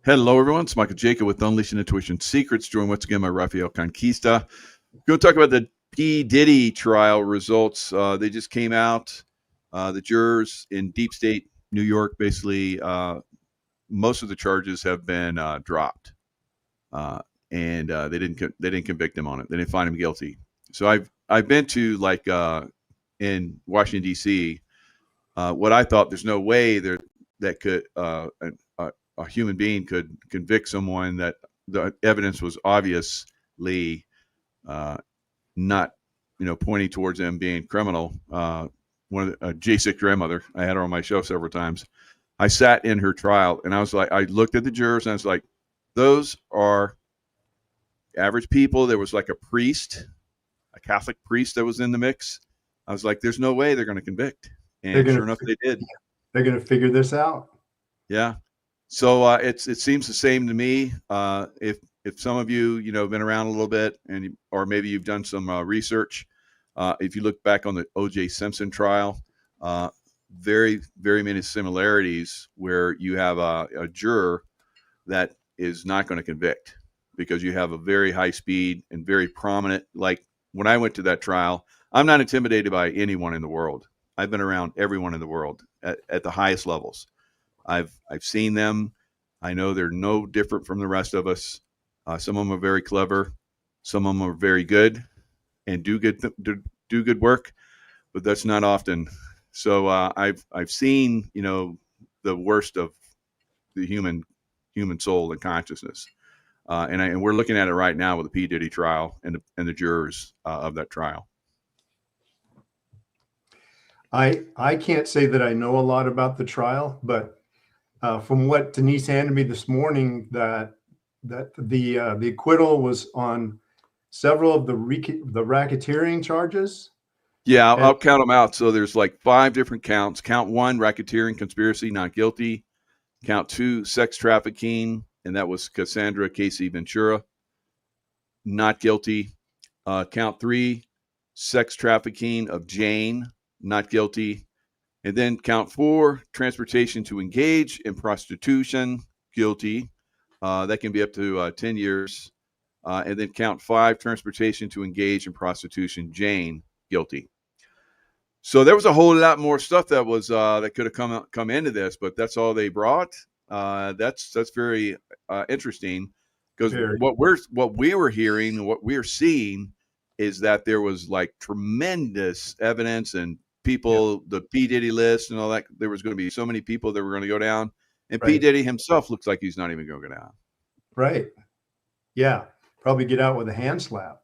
Hello, everyone. It's Michael Jacob with Unleashing Intuition Secrets. Joined once again by Rafael Conquista. We're going to talk about the Ditty trial results. They just came out. The jurors in deep state New York, basically, most of the charges have been dropped, and they didn't convict him on it. They didn't find him guilty. So I've been to in Washington D.C. What I thought there's no way that could a human being could convict someone that the evidence was obviously not, pointing towards them being criminal. One of the J6 grandmother, I had her on my show several times. I sat in her trial and I looked at the jurors and I was like, those are average people. There was like a priest, a Catholic priest that was in the mix. I was like, there's no way they're going to convict. And sure enough, they did. They're going to figure this out. Yeah. So it seems the same to me. If some of you have been around a little bit, or maybe you've done some research, if you look back on the O.J. Simpson trial, very, very many similarities where you have a juror that is not going to convict because you have a very high speed and very prominent. Like when I went to that trial, I'm not intimidated by anyone in the world. I've been around everyone in the world at the highest levels. I've seen them. I know they're no different from the rest of us. Some of them are very clever. Some of them are very good and do good work, but that's not often. So I've seen the worst of the human soul and consciousness, and we're looking at it right now with the P. Ditty trial and the jurors of that trial. I can't say that I know a lot about the trial, but from what Denise handed me this morning, that the acquittal was on several of the racketeering charges. Yeah, I'll count them out. So there's like 5 different counts. Count 1, racketeering, conspiracy, not guilty. Count 2, sex trafficking, and that was Cassandra Casey Ventura, not guilty. Count 3, sex trafficking of Jane, not guilty. And then count 4, transportation to engage in prostitution, guilty. That can be up to 10 years. And then count 5, transportation to engage in prostitution, Jane, guilty. So there was a whole lot more stuff that was that could have come into this, but that's all they brought. That's very interesting because what we were hearing, what we're seeing, is that there was like tremendous evidence and people, the P. Ditty list and all that. There was going to be so many people that were going to go down, and P. Ditty himself looks like he's not even going to go down. Right. Yeah. Probably get out with a hand slap.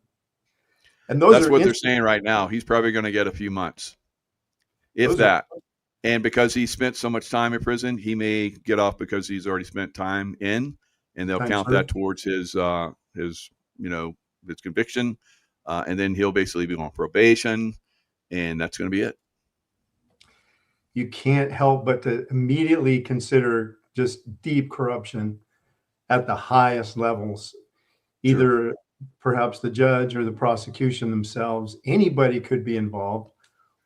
And that's what they're saying right now. He's probably going to get a few months, if that. And because he spent so much time in prison, he may get off because he's already spent time in, and they'll count that towards his conviction, and then he'll basically be on probation, and that's going to be it. You can't help but to immediately consider just deep corruption at the highest levels. Either perhaps the judge or the prosecution themselves, anybody could be involved,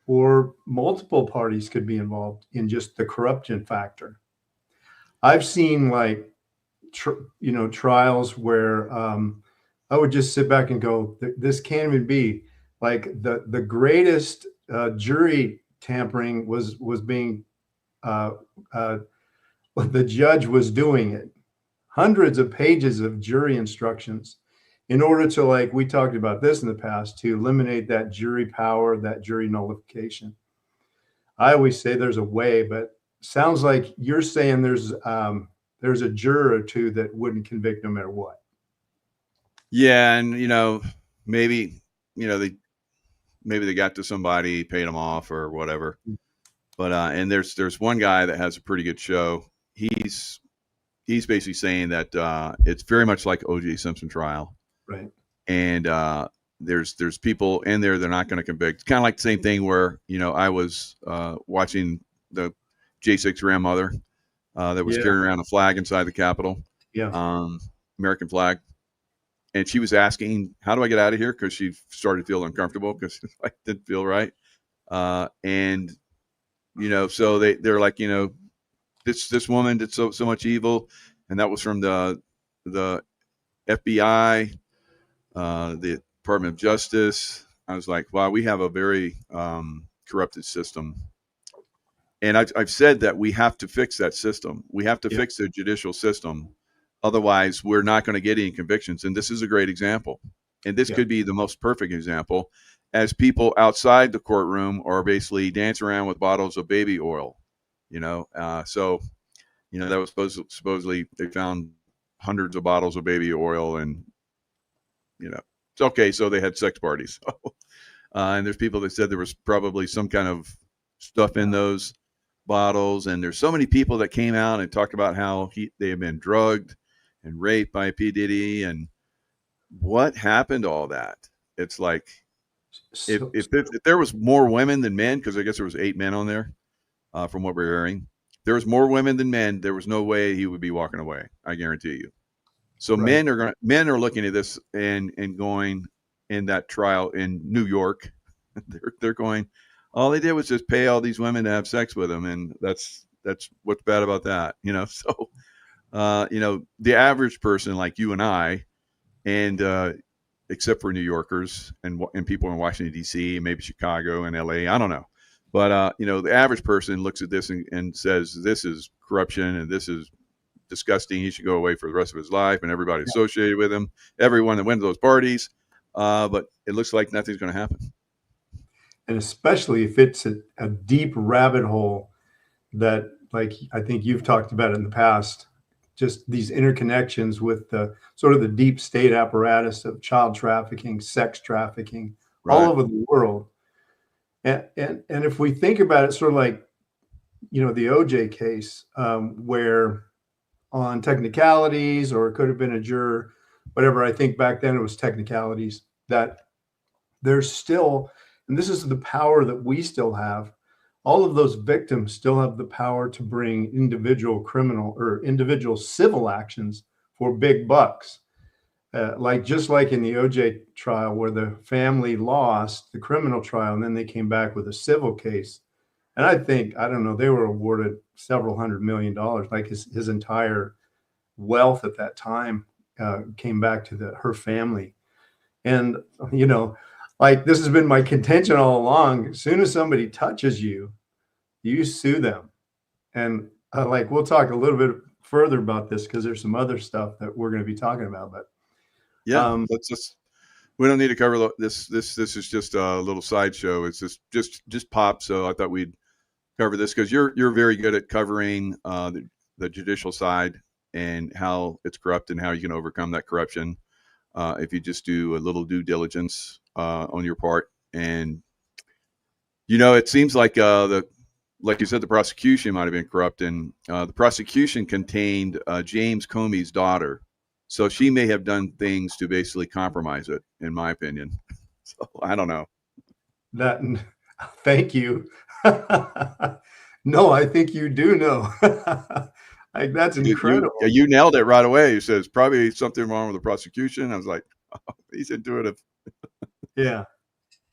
or multiple parties could be involved in just the corruption factor. I've seen trials where I would just sit back and go, this can't even be. Like the greatest jury tampering was being, the judge was doing it. Hundreds of pages of jury instructions in order to, like we talked about this in the past, to eliminate that jury power, that jury nullification. I always say there's a way, but sounds like you're saying there's a juror or two that wouldn't convict no matter what. Yeah, and maybe they got to somebody, paid them off or whatever. But and there's one guy that has a pretty good show. He's basically saying that it's very much like O.J. Simpson trial. Right. And there's people in there they're not going to convict. Kind of like the same thing where, I was watching the J6 grandmother that was carrying around a flag inside the Capitol. Yeah. American flag. And she was asking, how do I get out of here? Because she started to feel uncomfortable because I didn't feel right. And, so they're like, this woman did so much evil. and that was from the FBI, the Department of Justice. I was like, wow, we have a very corrupted system. And I've said that we have to fix that system. We have to fix the judicial system. Otherwise, we're not going to get any convictions. And this is a great example. And this could be the most perfect example, as people outside the courtroom are basically dancing around with bottles of baby oil, So, that was supposedly they found hundreds of bottles of baby oil, and, it's okay. So they had sex parties. And there's people that said there was probably some kind of stuff in those bottles. And there's so many people that came out and talked about how they had been drugged and raped by P. Diddy, and what happened to all that? It's like, if there was more women than men, because I guess there was 8 men on there, from what we're hearing, there was more women than men. There was no way he would be walking away. I guarantee you. So men are looking at this and going in that trial in New York. They're going, all they did was just pay all these women to have sex with them, and that's what's bad about that, So, the average person like you and I, and except for New Yorkers and people in Washington D.C., maybe Chicago and L.A., I don't know, but the average person looks at this and says, this is corruption and this is disgusting. He should go away for the rest of his life, and everybody associated with him, everyone that went to those parties. But it looks like nothing's going to happen. And especially if it's a deep rabbit hole that, like, I think you've talked about in the past, just these interconnections with the sort of the deep state apparatus of child trafficking, sex trafficking, all over the world. And if we think about it, sort of like, the OJ case, where on technicalities, or it could have been a juror, whatever, I think back then it was technicalities, that there's still, and this is the power that we still have, all of those victims still have the power to bring individual criminal or individual civil actions for big bucks. Just like in the OJ trial, where the family lost the criminal trial and then they came back with a civil case. And I don't know, they were awarded several $100 million, like his entire wealth at that time came back to her family. And, this has been my contention all along. As soon as somebody touches you, you sue them. And we'll talk a little bit further about this, because there's some other stuff that we're going to be talking about. But we don't need to cover this. This is just a little sideshow. It's just pop. So I thought we'd cover this, because you're very good at covering the judicial side and how it's corrupt and how you can overcome that corruption if you just do a little due diligence on your part. And it seems like like you said, the prosecution might have been corrupt, and the prosecution contained James Comey's daughter, so she may have done things to basically compromise it, in my opinion. So I don't know. Thank you. No, I think you do know. That's incredible. You nailed it right away. You said it's probably something wrong with the prosecution. I was like, oh, he's intuitive. Yeah.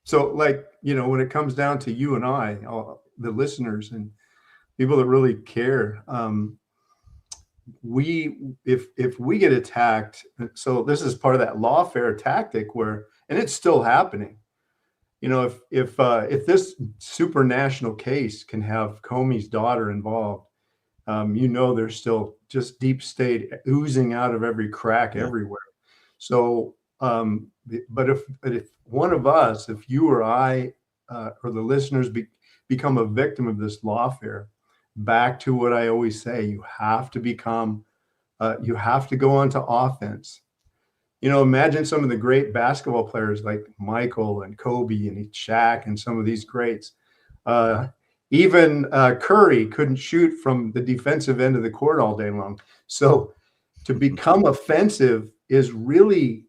So, when it comes down to you and I, the listeners and people that really care, if we get attacked, so this is part of that lawfare tactic and it's still happening. If this supranational case can have Comey's daughter involved, there's still just deep state oozing out of every crack everywhere. So, but if one of us, if you or I, or the listeners become a victim of this lawfare, back to what I always say, you have to go onto offense. Imagine some of the great basketball players like Michael and Kobe and Shaq and some of these greats. Even Curry couldn't shoot from the defensive end of the court all day long. So to become offensive is really,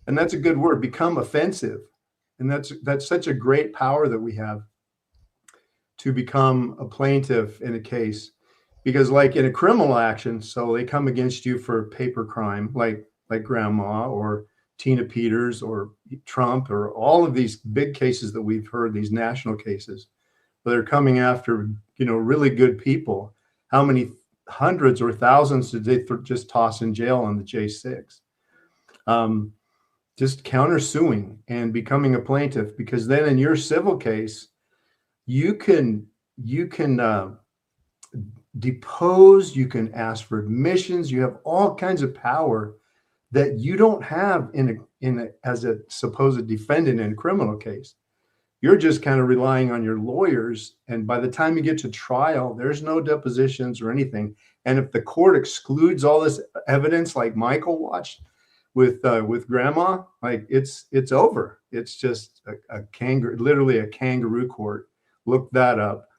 and that's a good word, become offensive. And that's such a great power that we have to become a plaintiff in a case. Because like in a criminal action, so they come against you for paper crime, like Grandma or Tina Peters or Trump or all of these big cases that we've heard, these national cases, but they're coming after, really good people. How many hundreds or thousands that they just toss in jail on the J6. Just countersuing and becoming a plaintiff, because then in your civil case, you can depose, you can ask for admissions, you have all kinds of power that you don't have as a supposed defendant in a criminal case. You're just kind of relying on your lawyers, and by the time you get to trial, there's no depositions or anything. And if the court excludes all this evidence, like Michael watched with grandma, like it's over. It's just a kangaroo, literally a kangaroo court. Look that up.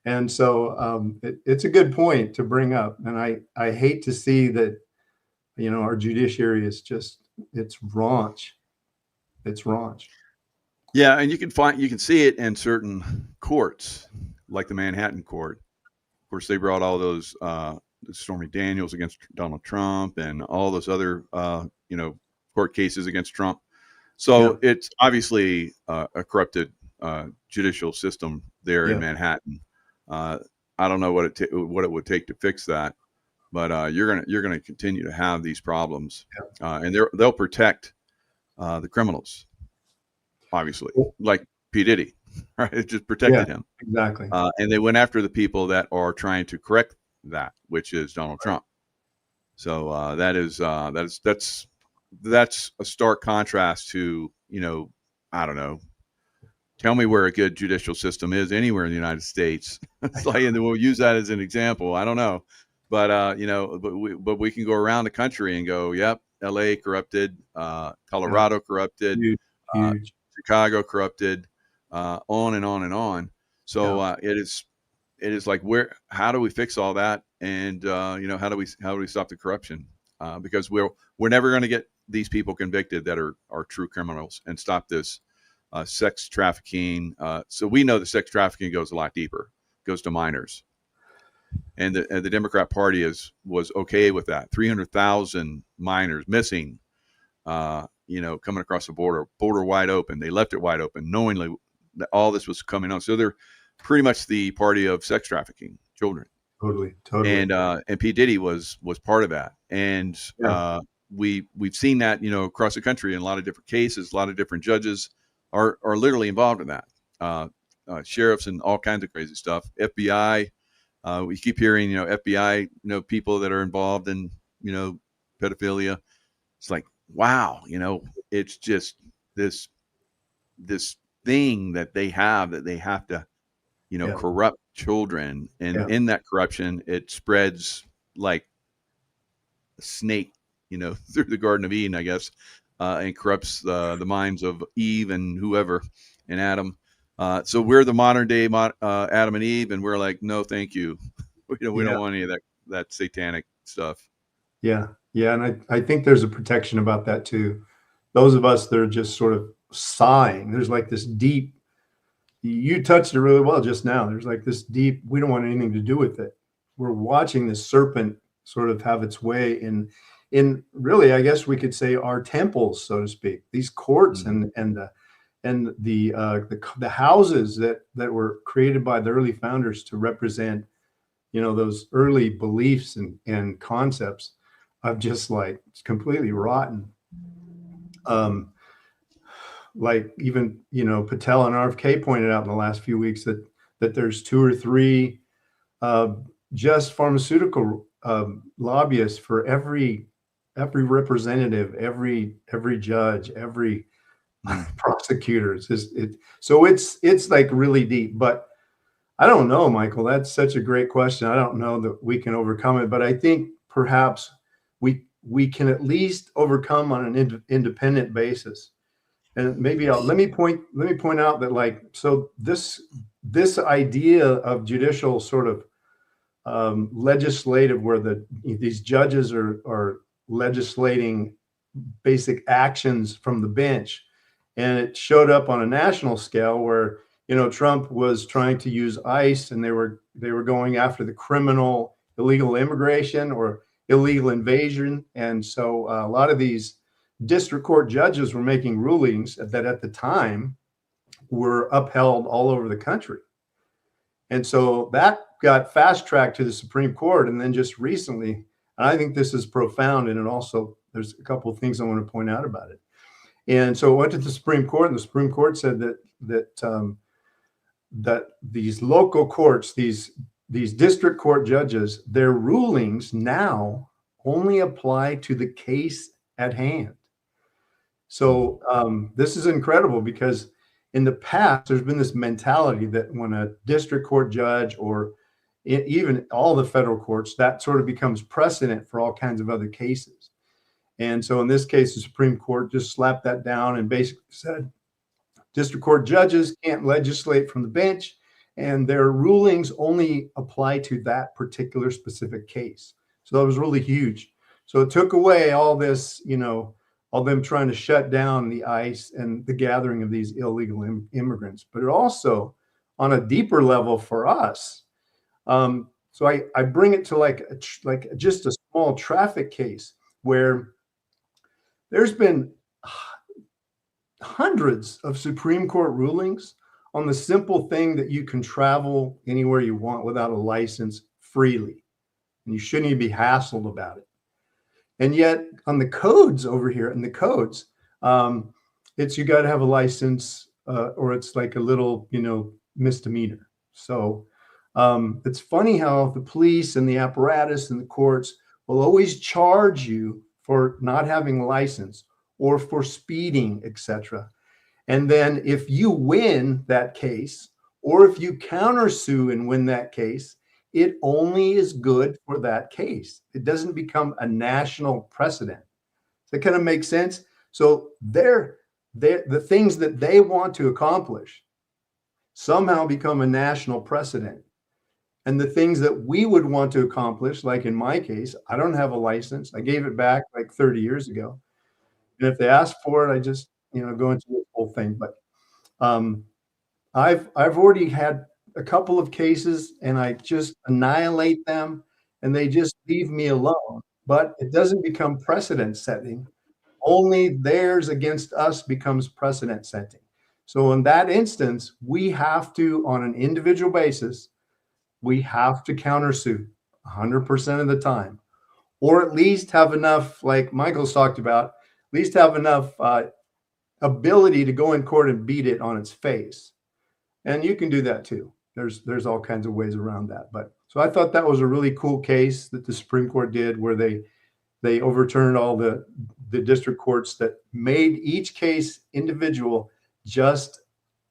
And so it's a good point to bring up. And I hate to see that, you know, our judiciary is just, it's raunch. It's raunch. Yeah, and you can see it in certain courts, like the Manhattan court. Of course, they brought all those Stormy Daniels against Donald Trump and all those other court cases against Trump. So it's obviously a corrupted judicial system there in Manhattan. I don't know what it would take to fix that, but you're gonna continue to have these problems, and they'll protect the criminals. Obviously, like P. Diddy, right? It just protected him. Exactly. And they went after the people that are trying to correct that, which is Donald Trump. So that's a stark contrast to, I don't know. Tell me where a good judicial system is anywhere in the United States. It's like, and we'll use that as an example. I don't know, but but we can go around the country and go, yep, L.A. corrupted, Colorado corrupted. Huge. Chicago corrupted, on and on and on. So it is like, how do we fix all that? And how do we stop the corruption? Because we're never going to get these people convicted that are true criminals and stop this sex trafficking. So we know the sex trafficking goes a lot deeper, goes to minors, and the Democrat Party was okay with that. 300,000 minors missing. Coming across the border wide open. They left it wide open, knowingly that all this was coming on. So they're pretty much the party of sex trafficking children. Totally. And P. Diddy was part of that. And we've seen that, across the country in a lot of different cases. A lot of different judges are literally involved in that. Sheriffs and all kinds of crazy stuff. FBI. We keep hearing, FBI, people that are involved in, pedophilia. It's like, wow, it's just this thing that they have to, corrupt children. And in that corruption, it spreads like a snake, through the Garden of Eden, I guess, and corrupts the minds of Eve and whoever and Adam. So we're the modern day Adam and Eve, and we're like, no, thank you. We don't want any of that satanic stuff. Yeah. Yeah. And I think there's a protection about that too. Those of us that are just sort of sighing, there's like this deep, you touched it really well just now. There's like this deep, we don't want anything to do with it. We're watching this serpent sort of have its way in really, I guess we could say, our temples, so to speak, these courts and the houses that were created by the early founders to represent, those early beliefs and concepts of just like completely rotten. Like even, Patel and RFK pointed out in the last few weeks that there's 2 or 3 just pharmaceutical lobbyists for every representative, every judge, every prosecutor. So it's like really deep. But I don't know, Michael, that's such a great question. I don't know that we can overcome it, but I think perhaps we can at least overcome on an independent basis. And maybe let me point out that, like, so this idea of judicial sort of legislative, where these judges are legislating basic actions from the bench, and it showed up on a national scale where Trump was trying to use ICE, and they were going after the criminal illegal immigration or illegal invasion, and so a lot of these district court judges were making rulings that at the time were upheld all over the country. And so that got fast tracked to the Supreme Court, and then just recently, and I think this is profound, and it also, there's a couple of things I want to point out about it. And so it went to the Supreme Court, and the Supreme Court said that these local courts, these district court judges, their rulings now only apply to the case at hand. So this is incredible, because in the past, there's been this mentality that when a district court judge, or even all the federal courts, that sort of becomes precedent for all kinds of other cases. And so in this case, the Supreme Court just slapped that down and basically said, district court judges can't legislate from the bench, and their rulings only apply to that particular specific case. So that was really huge. So it took away all this, all them trying to shut down the ICE and the gathering of these illegal immigrants. But it also, on a deeper level for us, so I bring it to like just a small traffic case where there's been hundreds of Supreme Court rulings on the simple thing that you can travel anywhere you want without a license freely, and you shouldn't even be hassled about it. And yet on the codes over here, in the codes, it's you got to have a license, or it's like a little, misdemeanor. So it's funny how the police and the apparatus and the courts will always charge you for not having a license or for speeding, etc. And then if you win that case, or if you countersue and win that case, it only is good for that case. It doesn't become a national precedent. Does that kind of make sense? So the things that they want to accomplish somehow become a national precedent. And the things that we would want to accomplish, like in my case, I don't have a license. I gave it back like 30 years ago. And if they ask for it, I just, go into the whole thing. But I've already had a couple of cases, and I just annihilate them, and they just leave me alone. But it doesn't become precedent setting. Only theirs against us becomes precedent setting. So in that instance, we have to, on an individual basis, we have to countersue 100% of the time, or at least have enough, like Michael's talked about, at least have enough ability to go in court and beat it on its face. And you can do that too. There's all kinds of ways around that. But so I thought that was a really cool case that the Supreme Court did, where they overturned all the district courts that made each case individual, just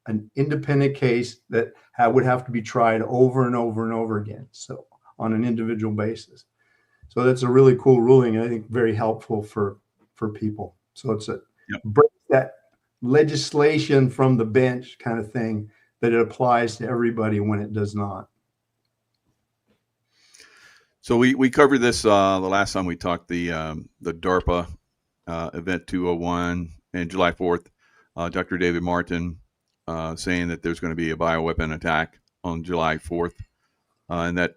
an independent case that would have to be tried over and over and over again. So on an individual basis. So that's a really cool ruling, and I think very helpful for people. So it's break that legislation from the bench kind of thing, that it applies to everybody when it does not. So we covered this the last time we talked, the DARPA event 201 and July 4th. Dr. David Martin saying that there's going to be a bioweapon attack on July 4th, and that,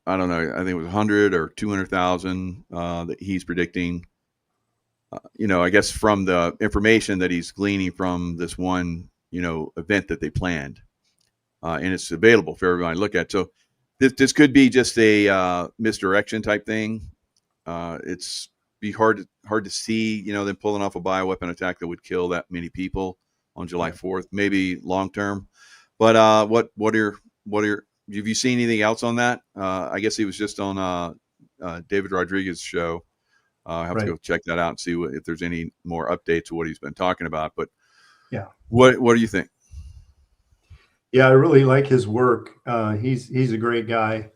I don't know, I think it was 100 or 200,000 that he's predicting. I guess from the information that he's gleaning from this one, event that they planned, and it's available for everyone to look at. So this could be just a misdirection type thing. It's be hard to see, them pulling off a bioweapon attack that would kill that many people on July 4th, maybe long term. But what are have you seen anything else on that? I guess he was just on David Rodriguez's show. I have to go check that out and see if there's any more updates to what he's been talking about. But yeah, what do you think? Yeah, I really like his work. He's a great guy,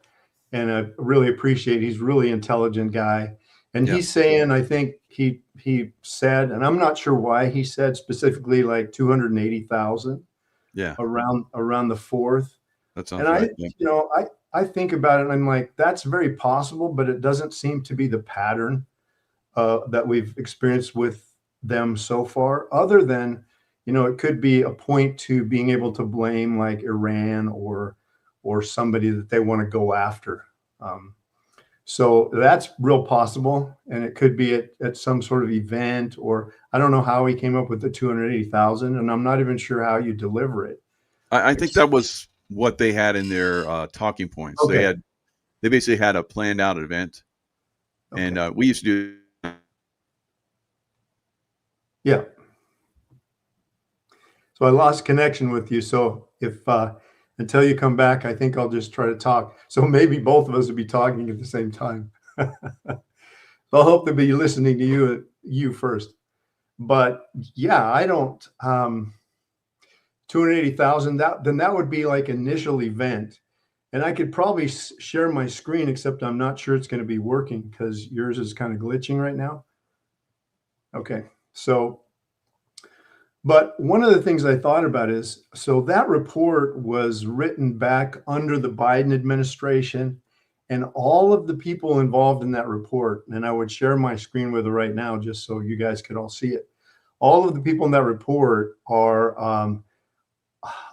and I really appreciate. He's a really intelligent guy, and he's saying, I think he said, and I'm not sure why he said specifically like 280,000. Yeah, around the 4th. That sounds right. I think about it, and I'm like, that's very possible, but it doesn't seem to be the pattern that we've experienced with them so far, other than, it could be a point to being able to blame like Iran or somebody that they want to go after. So that's real possible. And it could be at some sort of event, or I don't know how he came up with the 280,000, and I'm not even sure how you deliver it. I think that was what they had in their talking points. Okay. They basically had a planned out event, Okay. and we used to do. Yeah. So I lost connection with you. So if until you come back, I think I'll just try to talk. So maybe both of us will be talking at the same time. So I'll hope to be listening to you first. But yeah, I don't 280,000, that would be like initial event. And I could probably share my screen, except I'm not sure it's going to be working because yours is kind of glitching right now. Okay. So, but one of the things I thought about is, so that report was written back under the Biden administration, and all of the people involved in that report, and I would share my screen with it right now just so you guys could all see it. All of the people in that report are,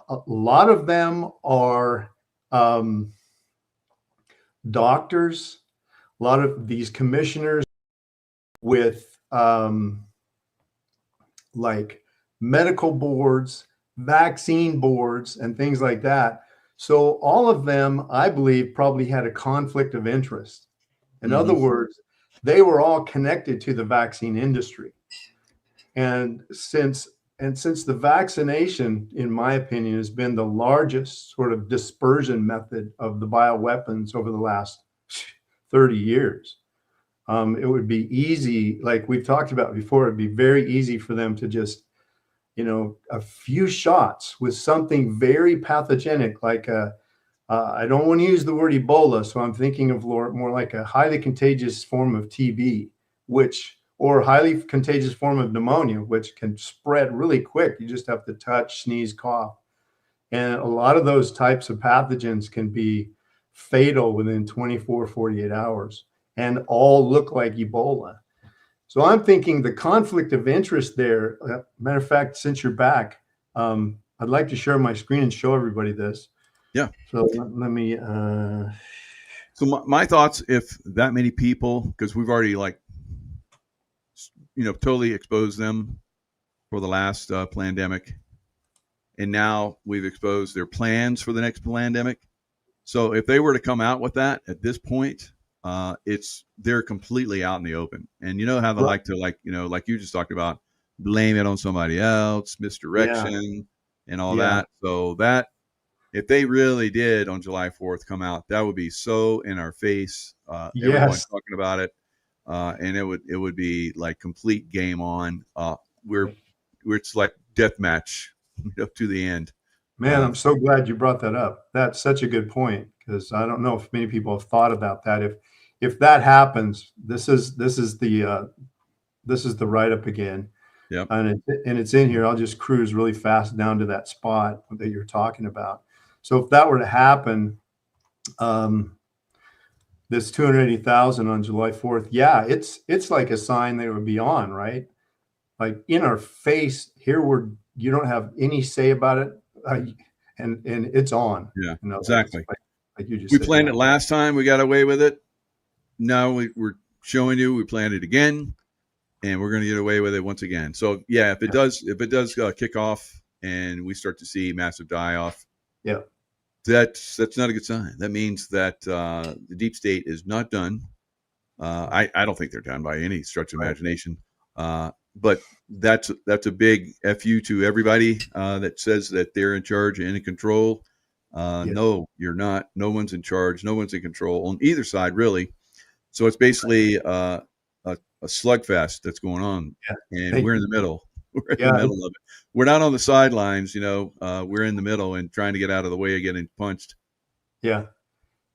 a lot of them are doctors, a lot of these commissioners with like medical boards, vaccine boards, and things like that. So all of them, I believe, probably had a conflict of interest. In other words, they were all connected to the vaccine industry. And since the vaccination, in my opinion, has been the largest sort of dispersion method of the bioweapons over the last 30 years, it would be easy, like we've talked about before, it'd be very easy for them to just, a few shots with something very pathogenic, like I don't want to use the word Ebola, so I'm thinking of more like a highly contagious form of TB, or highly contagious form of pneumonia, which can spread really quick. You just have to touch, sneeze, cough. And a lot of those types of pathogens can be fatal within 24, 48 hours and all look like Ebola. So I'm thinking the conflict of interest there, matter of fact, since you're back, I'd like to share my screen and show everybody this. Yeah. So let me. So my thoughts, if that many people, because we've already totally exposed them for the last pandemic, and now we've exposed their plans for the next pandemic. So if they were to come out with that at this point, they're completely out in the open. And you know how they like to, like you just talked about, blame it on somebody else, misdirection, and all that. So that, if they really did on July 4th come out, that would be so in our face. Everyone talking about it, and it would be like complete game on. It's like death match, to the end. Man, I'm so glad you brought that up. That's such a good point, because I don't know if many people have thought about that. If that happens, this is the write-up again. Yep. And it's in here. I'll just cruise really fast down to that spot that you're talking about. So if that were to happen, this 280,000 on July 4th, yeah, it's like a sign they would be on, right? Like in our face here, you don't have any say about it, and it's on. Yeah, exactly. Like you just we said, planned it last time, we got away with it. Now we're showing you we planned it again, and we're going to get away with it once again. So yeah, if it does kick off and we start to see massive die off, that's not a good sign. That means that the deep state is not done. I don't think they're done by any stretch of imagination. But that's a big FU to everybody that says that they're in charge and in control. No, you're not. No one's in charge. No one's in control on either side, really. So it's basically a slugfest that's going on, and we're in the middle. We're in the middle of it. We're not on the sidelines, we're in the middle and trying to get out of the way of getting punched. Yeah.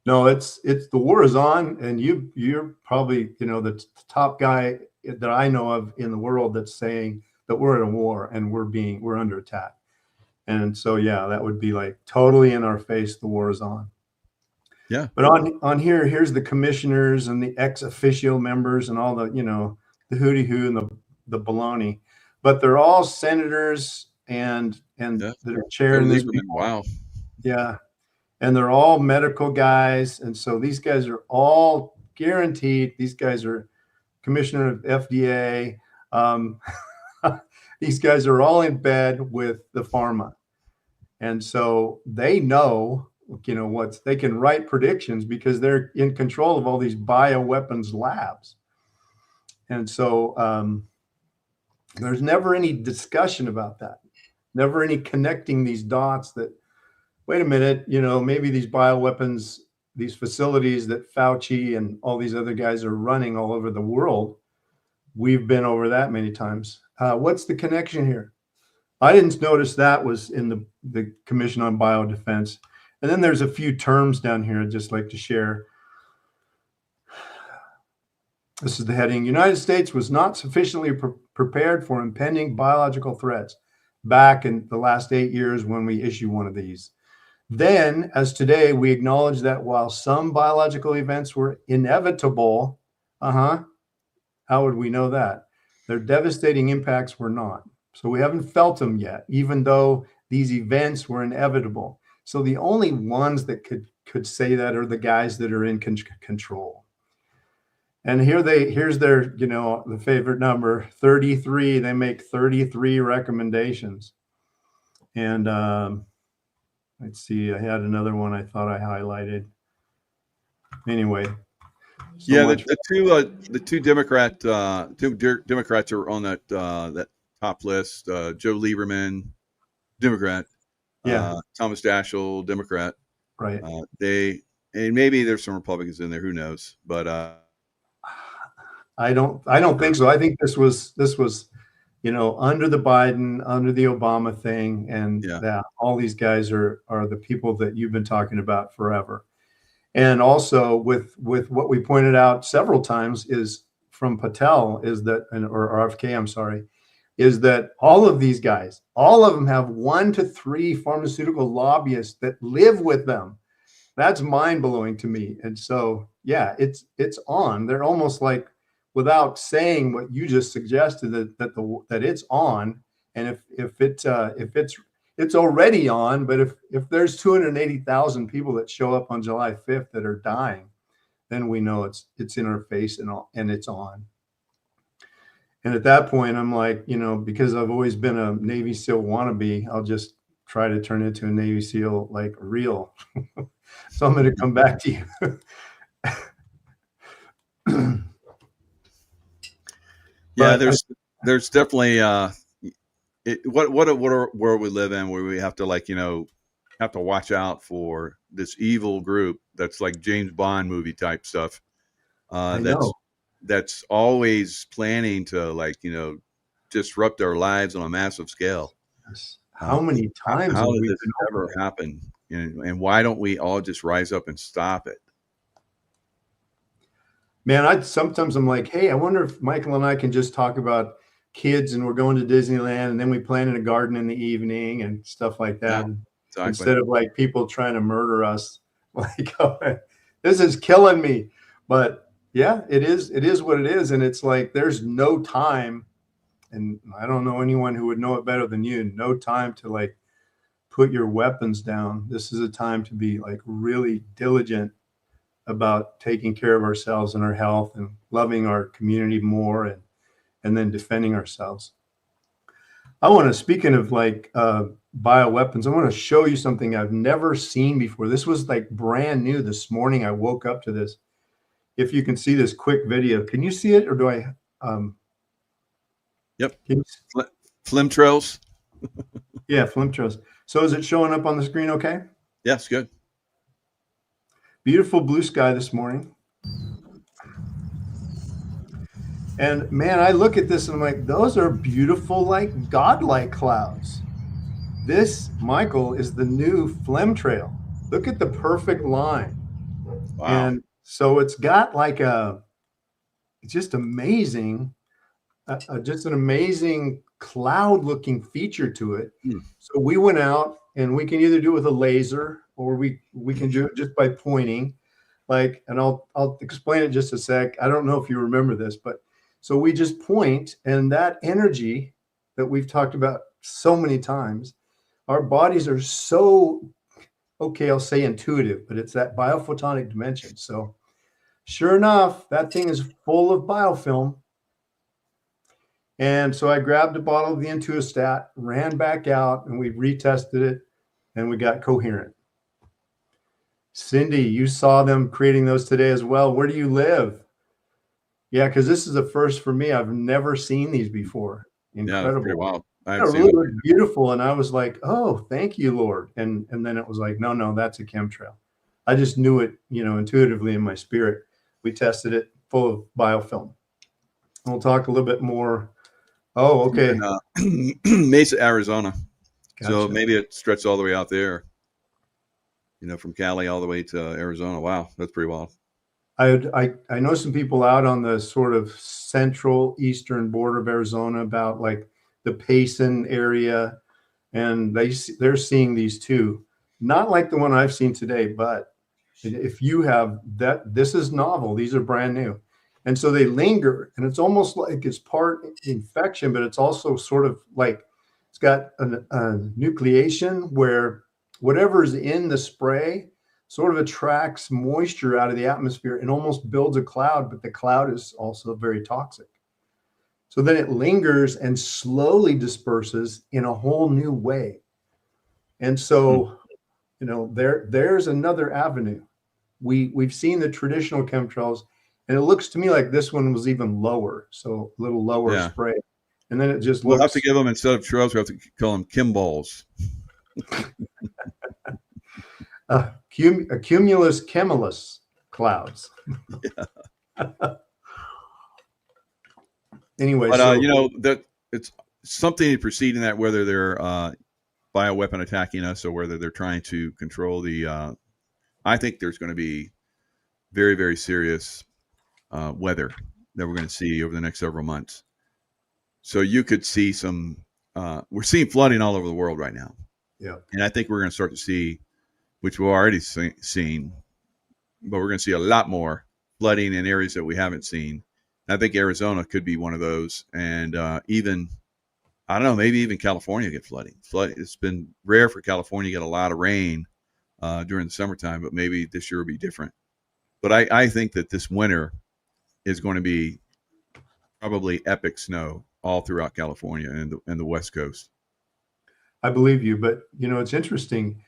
No, it's the war is on, and you're probably, the top guy that I know of in the world that's saying that we're in a war and we're under attack. And so, yeah, that would be like totally in our face. The war is on. Yeah. But on here's the commissioners and the ex officio members and all the, the hooty hoo and the baloney, but they're all senators and that are chairing this. Wow. Yeah. And they're all medical guys. And so these guys are all guaranteed. These guys are commissioner of FDA. These guys are all in bed with the pharma. And so they know, they can write predictions because they're in control of all these bioweapons labs. And so there's never any discussion about that, never any connecting these dots that, wait a minute, maybe these bioweapons, these facilities that Fauci and all these other guys are running all over the world, we've been over that many times. What's the connection here? I didn't notice that was in the Commission on Biodefense. And then there's a few terms down here I'd just like to share. This is the heading. United States was not sufficiently prepared for impending biological threats back in the last 8 years when we issue one of these. Then, as today, we acknowledge that while some biological events were inevitable, how would we know that? Their devastating impacts were not. So we haven't felt them yet, even though these events were inevitable. So the only ones that could say that are the guys that are in control. And here's their, the favorite number, 33. They make 33 recommendations. And let's see, I had another one I thought I highlighted. Anyway. The two Democrats are on that top list. Joe Lieberman, Democrat. Thomas Daschle, Democrat. Right. And maybe there's some Republicans in there, who knows? But I don't think so. I think this was under the Biden, under the Obama thing, and all these guys are the people that you've been talking about forever. And also with what we pointed out several times is from Patel or RFK, I'm sorry, is that all of these guys, all of them have 1 to 3 pharmaceutical lobbyists that live with them. That's mind-blowing to me. And so, it's on. They're almost like, without saying what you just suggested, that it's on. And if it's already on, but if there's 280,000 people that show up on July 5th that are dying, then we know it's in our face and it's on. And at that point, I'm like, because I've always been a Navy SEAL wannabe, I'll just try to turn into a Navy SEAL like real. So I'm going to come back to you. There's definitely what a world we live in where we have to have to watch out for this evil group that's like James Bond movie type stuff. That's always planning to disrupt our lives on a massive scale. How many times how did this ever happen? And why don't we all just rise up and stop it? Man, sometimes I'm like, hey, I wonder if Michael and I can just talk about kids and we're going to Disneyland and then we plant in a garden in the evening and stuff like that. Yeah, exactly. Instead of like people trying to murder us. Like, this is killing me. But it is what it is. And it's like, there's no time. And I don't know anyone who would know it better than you. No time to put your weapons down. This is a time to be really diligent about taking care of ourselves and our health and loving our community more and then defending ourselves. I want to, speaking of bioweapons, I want to show you something I've never seen before. This was brand new this morning. I woke up to this. If you can see this quick video, can you see it or do I? Yep. FlemTrails. Yeah, FlemTrails. So is it showing up on the screen okay? Yes, good. Beautiful blue sky this morning. And man, I look at this and I'm like, those are beautiful, godlike clouds. This, Michael, is the new FlemTrail. Look at the perfect line. Wow. And so it's got it's just amazing, just an amazing cloud looking feature to it. So we went out and we can either do it with a laser or we can do it just by pointing, and I'll explain it just a sec. I don't know if you remember this, but so we just point, and that energy that we've talked about so many times, our bodies are so, I'll say intuitive, but it's that biophotonic dimension. So sure enough, that thing is full of biofilm. And so I grabbed a bottle of the Intuistat, ran back out, and we retested it. and we got Coherent. Cindy, you saw them creating those today as well. Where do you live? Yeah, because this is a first for me. I've never seen these before. Yeah, that's pretty Incredible. wild. I It haven't seen really one. looked beautiful, and I was like, "Oh, thank you, Lord." And then it was like, "No, that's a chemtrail." I just knew it, intuitively in my spirit. We tested it full of biofilm. We'll talk a little bit more. Oh, okay. In, Mesa, Arizona. Gotcha. So maybe it stretched all the way out there, from Cali all the way to Arizona. Wow, that's pretty wild. I know some people out on the sort of central eastern border of Arizona, about like the Payson area, and they're seeing these too. Not like the one I've seen today, but if you have that, this is novel. These are brand new. And so they linger, and it's almost like it's part infection, but it's also sort of like it's got a nucleation where whatever's in the spray sort of attracts moisture out of the atmosphere and almost builds a cloud, but the cloud is also very toxic. So then it lingers and slowly disperses in a whole new way. And so, there's another avenue. We've seen the traditional chemtrails, and it looks to me like this one was even lower, so a little lower spray. And then it just We'll have to give them, instead of trails, we have to call them Kimballs. Cumulus cumulus clouds. Anyway, but so, that it's something preceding that, whether they're bioweapon attacking us or whether they're trying to control the. I think there's going to be very, very serious weather that we're going to see over the next several months. So you could see some. We're seeing flooding all over the world right now. Yeah, and I think we're going to start to see, which we've already seen, but we're going to see a lot more flooding in areas that we haven't seen. And I think Arizona could be one of those, and even, I don't know, maybe even California get flooding. It's been rare for California to get a lot of rain during the summertime, but maybe this year will be different. But I think that this winter is going to be probably epic snow all throughout California and the West Coast. I believe you, but it's interesting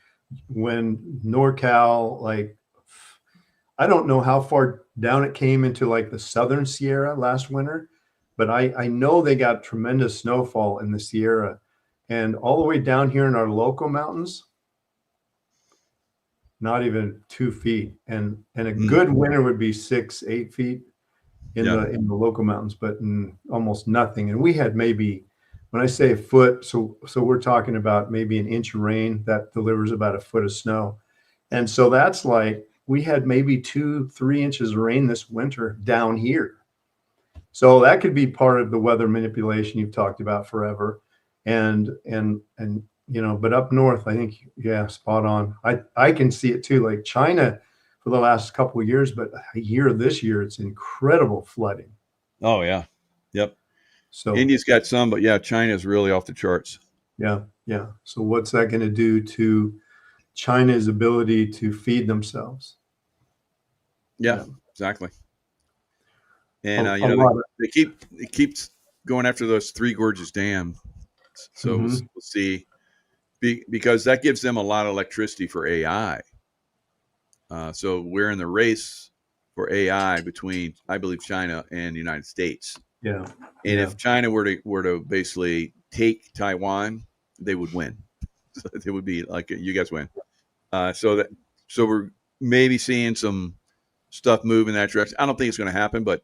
when NorCal, like, I don't know how far down it came into like the Southern Sierra last winter, but I know they got tremendous snowfall in the Sierra, and all the way down here in our local mountains, not even 2 feet, and a good winter would be 6-8 feet in the local mountains, but almost nothing. And we had maybe, when I say a foot, so we're talking about maybe an inch of rain that delivers about a foot of snow. And so that's like, we had maybe 2-3 inches of rain this winter down here. So that could be part of the weather manipulation you've talked about forever. And but up north, I think, yeah, spot on. I can see it too, like China for the last couple of years, but this year, it's incredible flooding. Oh yeah. Yep. So India's got some, but yeah, China's really off the charts. Yeah. So what's that going to do to China's ability to feed themselves? Yeah. Exactly. And they keep going after those Three Gorges Dam. So we'll see, because that gives them a lot of electricity for AI. So we're in the race for AI between, I believe, China and the United States. Yeah. And if China were to basically take Taiwan, they would win. So it would be like, you guys win. So we're maybe seeing some stuff move in that direction. I don't think it's going to happen, but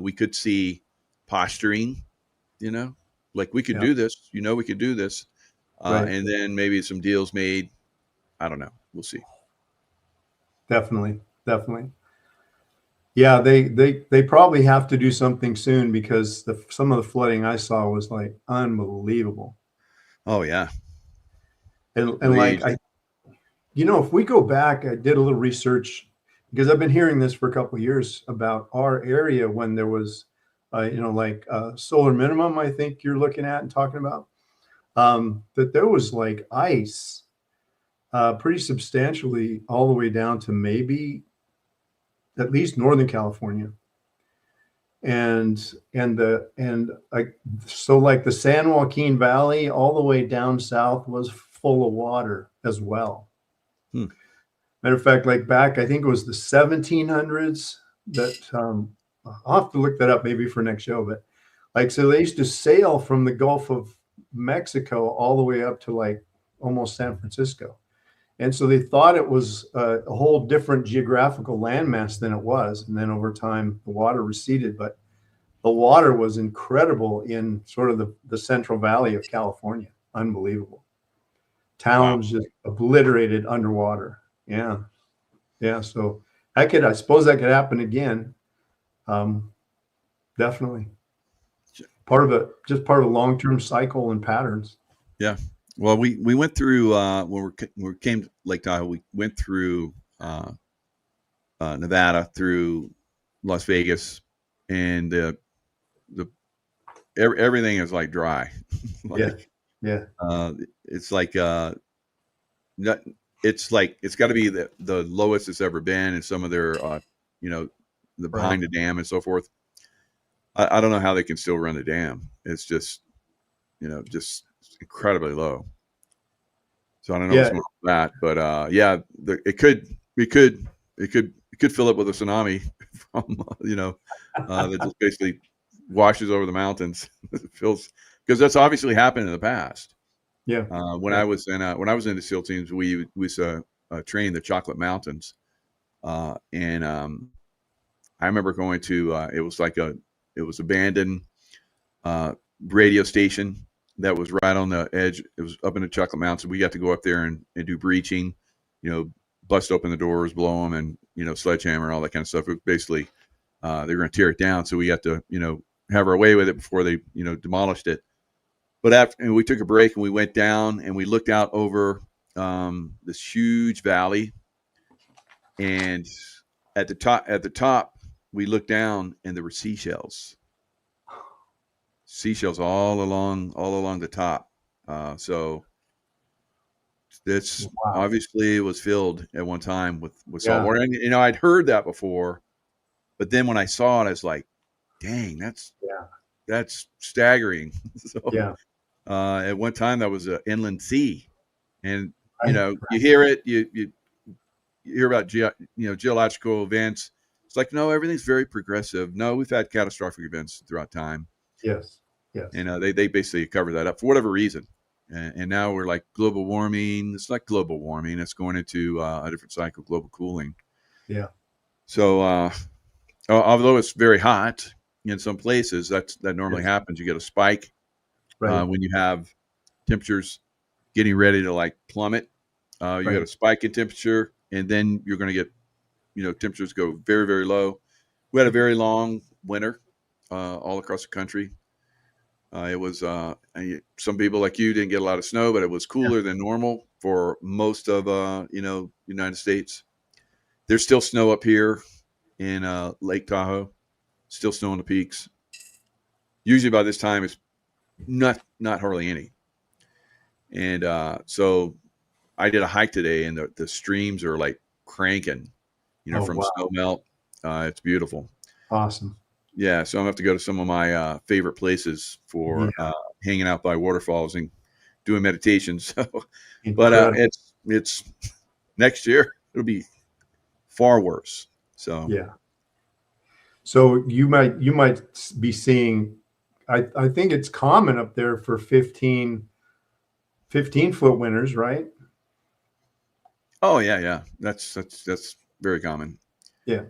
we could see posturing, like we could do this, we could do this. Right. And then maybe some deals made. I don't know. We'll see. Definitely. Yeah, they probably have to do something soon, because some of the flooding I saw was like unbelievable. Oh yeah. And like, if we go back, I did a little research, because I've been hearing this for a couple of years about our area when there was, solar minimum, I think you're looking at and talking about, that there was like ice pretty substantially all the way down to maybe at least Northern California. So like the San Joaquin Valley all the way down south was full of water as well. Hmm. Matter of fact, like back, I think it was the 1700s that I'll have to look that up maybe for next show. But like, so they used to sail from the Gulf of Mexico all the way up to like almost San Francisco. And so they thought it was a whole different geographical landmass than it was. And then over time, the water receded, but the water was incredible in sort of the Central Valley of California. Unbelievable. Towns just obliterated underwater. Yeah. Yeah. So I suppose that could happen again. Definitely. Part of a long-term cycle and patterns. Yeah. Well, we went through when we came to Lake Tahoe, we went through Nevada, through Las Vegas, and everything is like dry. Like, yeah. It's like it's got to be the lowest it's ever been in some of their the behind the dam and so forth. I don't know how they can still run the dam. It's just just incredibly low. So I don't know what's going on with that, but it could fill up with a tsunami from that just basically washes over the mountains. It feels, because that's obviously happened in the past. Yeah. When I was in the SEAL teams, we trained the Chocolate Mountains, and I remember going to it was abandoned radio station that was right on the edge. It was up in the Chocolate Mountains. We got to go up there and do breaching, bust open the doors, blow them, and sledgehammer, all that kind of stuff. It basically, they were going to tear it down, so we got to have our way with it before they demolished it. But and we took a break and we went down and we looked out over this huge valley, and at the top we looked down and there were seashells all along the top. So this obviously was filled at one time with salt water. And I'd heard that before, but then when I saw it, I was like, dang, that's staggering. So at one time that was an inland sea, and you hear it, you hear about geological events. It's like, no, everything's very progressive. No, we've had catastrophic events throughout time. Yes. And they basically cover that up for whatever reason. And now we're like global warming. It's like global warming. It's going into a different cycle, global cooling. Yeah. So although it's very hot in some places, that normally happens. You get a spike when you have temperatures getting ready to like plummet. You get a spike in temperature, and then you're going to get temperatures go very, very low. We had a very long winter all across the country. It was some people like you didn't get a lot of snow, but it was cooler than normal for most of United States. There's still snow up here in Lake Tahoe. Still snow on the peaks. Usually by this time it's not hardly any. And so I did a hike today, and the streams are like cranking, from snow melt. It's beautiful. Awesome. Yeah, so I'm gonna have to go to some of my favorite places for hanging out by waterfalls and doing meditation. So, but it's next year it'll be far worse. So So you might be seeing. I think it's common up there for 15 foot winters, right? Oh yeah. That's very common. Yeah.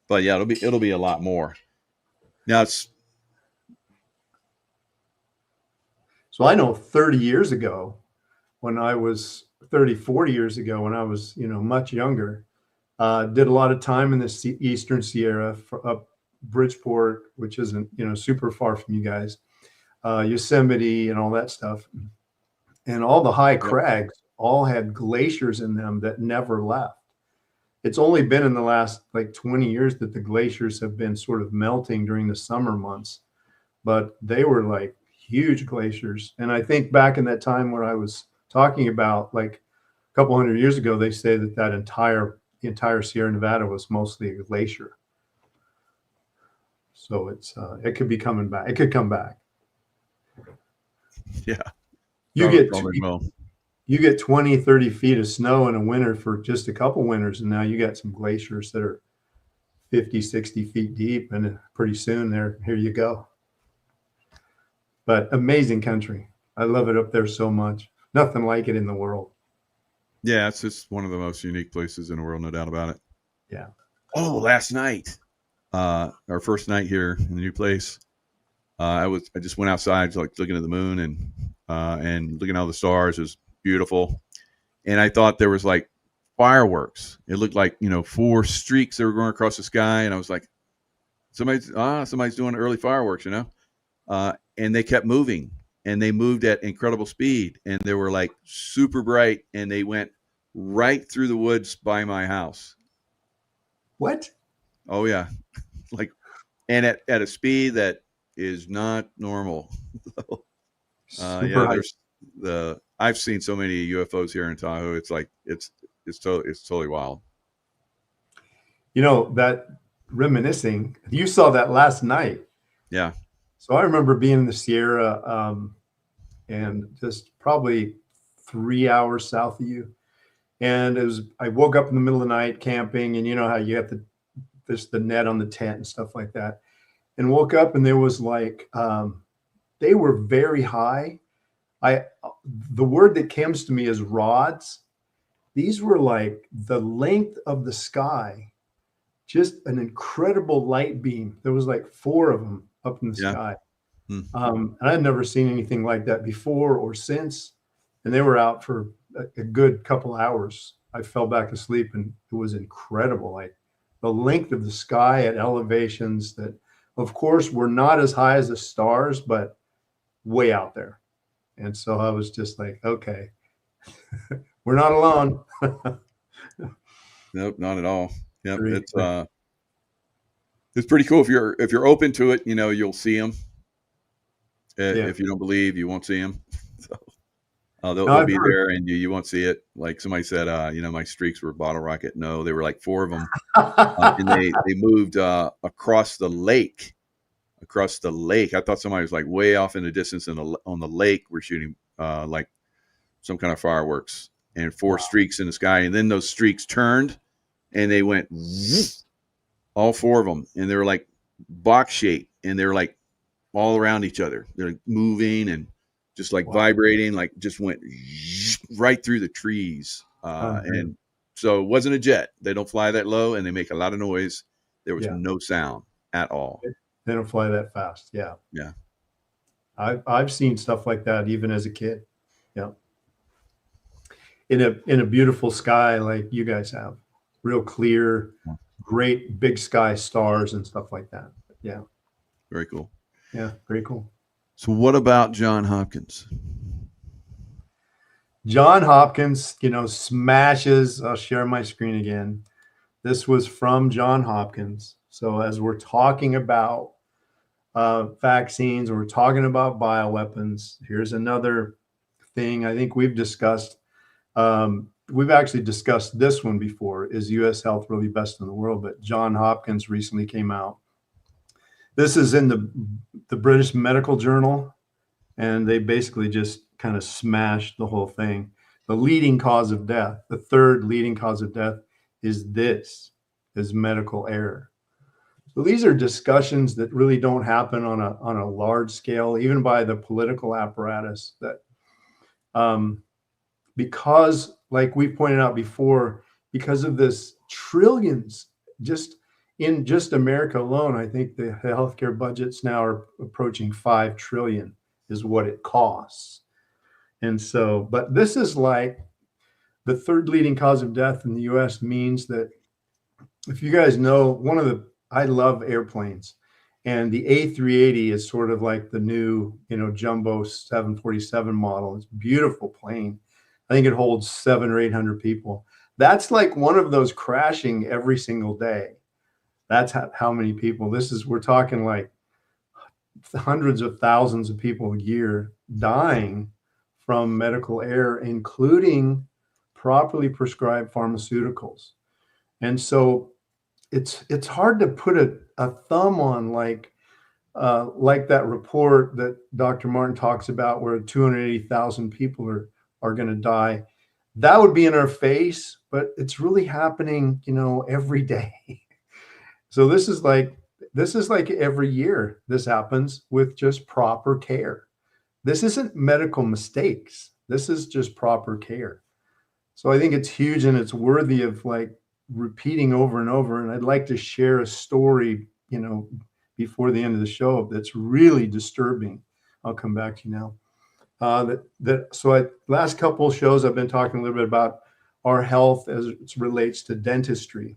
But yeah, it'll be a lot more. Now it's. So I know 30 years ago, when I was 40 years ago, when I was, much younger, did a lot of time in the Eastern Sierra, up Bridgeport, which isn't, super far from you guys, Yosemite and all that stuff. And all the high crags all had glaciers in them that never left. It's only been in the last like 20 years that the glaciers have been sort of melting during the summer months, but they were like huge glaciers. And I think back in that time where I was talking about, like a couple hundred years ago, they say that the entire Sierra Nevada was mostly a glacier. So it could be coming back. It could come back. Yeah. You you get 20, 30 feet of snow in a winter for just a couple winters, and now you got some glaciers that are 50, 60 feet deep, and pretty soon here you go. But amazing country. I love it up there so much. Nothing like it in the world. Yeah, it's just one of the most unique places in the world, no doubt about it. Yeah. Oh, last night, our first night here in the new place, I just went outside, like looking at the moon and looking at all the stars. It was beautiful, and I thought there was like fireworks. It looked like 4 streaks that were going across the sky, and I was like, somebody's doing early fireworks, and they kept moving, and they moved at incredible speed, and they were like super bright, and they went right through the woods by my house. What? Oh yeah, and at a speed that is not normal. I've seen so many UFOs here in Tahoe. It's like it's totally wild. That reminiscing, you saw that last night. Yeah. So I remember being in the Sierra, and just probably 3 hours south of you. And I woke up in the middle of the night camping, and you know how you have the net on the tent and stuff like that. And woke up, and there was like, they were very high. The word that comes to me is rods. These were like the length of the sky, just an incredible light beam. There was like 4 of them up in the sky. And I'd never seen anything like that before or since. And they were out for a good couple hours. I fell back asleep, and it was incredible. Like the length of the sky at elevations that, of course, were not as high as the stars, but way out there. And so I was just like, okay, we're not alone. Nope, not at all. Yep, it's pretty cool. If you're open to it, you'll see them. If you don't believe, you won't see them. So they'll be there, and you won't see it. Like somebody said, my streaks were bottle rocket. No, they were like 4 of them, and they moved across the lake. Across the lake, I thought somebody was like way off in the distance on the lake. We're shooting like some kind of fireworks, and 4 streaks in the sky, and then those streaks turned, and they went all 4 of them, and they were like box shaped, and they were like all around each other. They're like moving and just like vibrating, like just went right through the trees. And so it wasn't a jet. They don't fly that low, and they make a lot of noise. There was no sound at all. They don't fly that fast. Yeah. Yeah. I've seen stuff like that even as a kid. Yeah. In a beautiful sky like you guys have, real clear, great big sky stars and stuff like that. Yeah. Very cool. Yeah. Very cool. So what about John Hopkins? John Hopkins, smashes. I'll share my screen again. This was from John Hopkins. So as we're talking about vaccines, and we're talking about bioweapons, here's another thing I think we've discussed. We've actually discussed this one before. Is U.S. health really best in the world? But John Hopkins recently came out. This is in the British Medical Journal, and they basically just kind of smashed the whole thing. The leading cause of death, the 3rd leading cause of death is medical error. So these are discussions that really don't happen on a large scale, even by the political apparatus, that because, like we pointed out before, because of this trillions, just in America alone, I think the healthcare budgets now are approaching 5 trillion is what it costs. And so, but this is like the 3rd leading cause of death in the US means that, if you guys know, I love airplanes, and the A380 is sort of like the new, jumbo 747 model. It's a beautiful plane. I think it holds 700 or 800 people. That's like one of those crashing every single day. That's how many people. We're talking like hundreds of thousands of people a year dying from medical error, including properly prescribed pharmaceuticals. And so it's hard to put a thumb on like that report that Dr. Martin talks about, where 280,000 people are are going to die. That would be in our face, but it's really happening, you know, every day. So this is like every year this happens with just proper care. This isn't medical mistakes. This is just proper care. So I think it's huge, and it's worthy of like repeating over and over. And I'd like to share a story, you know, before the end of the show that's really disturbing. I'll come back to you now. Last couple of shows I've been talking a little bit about our health as it relates to dentistry.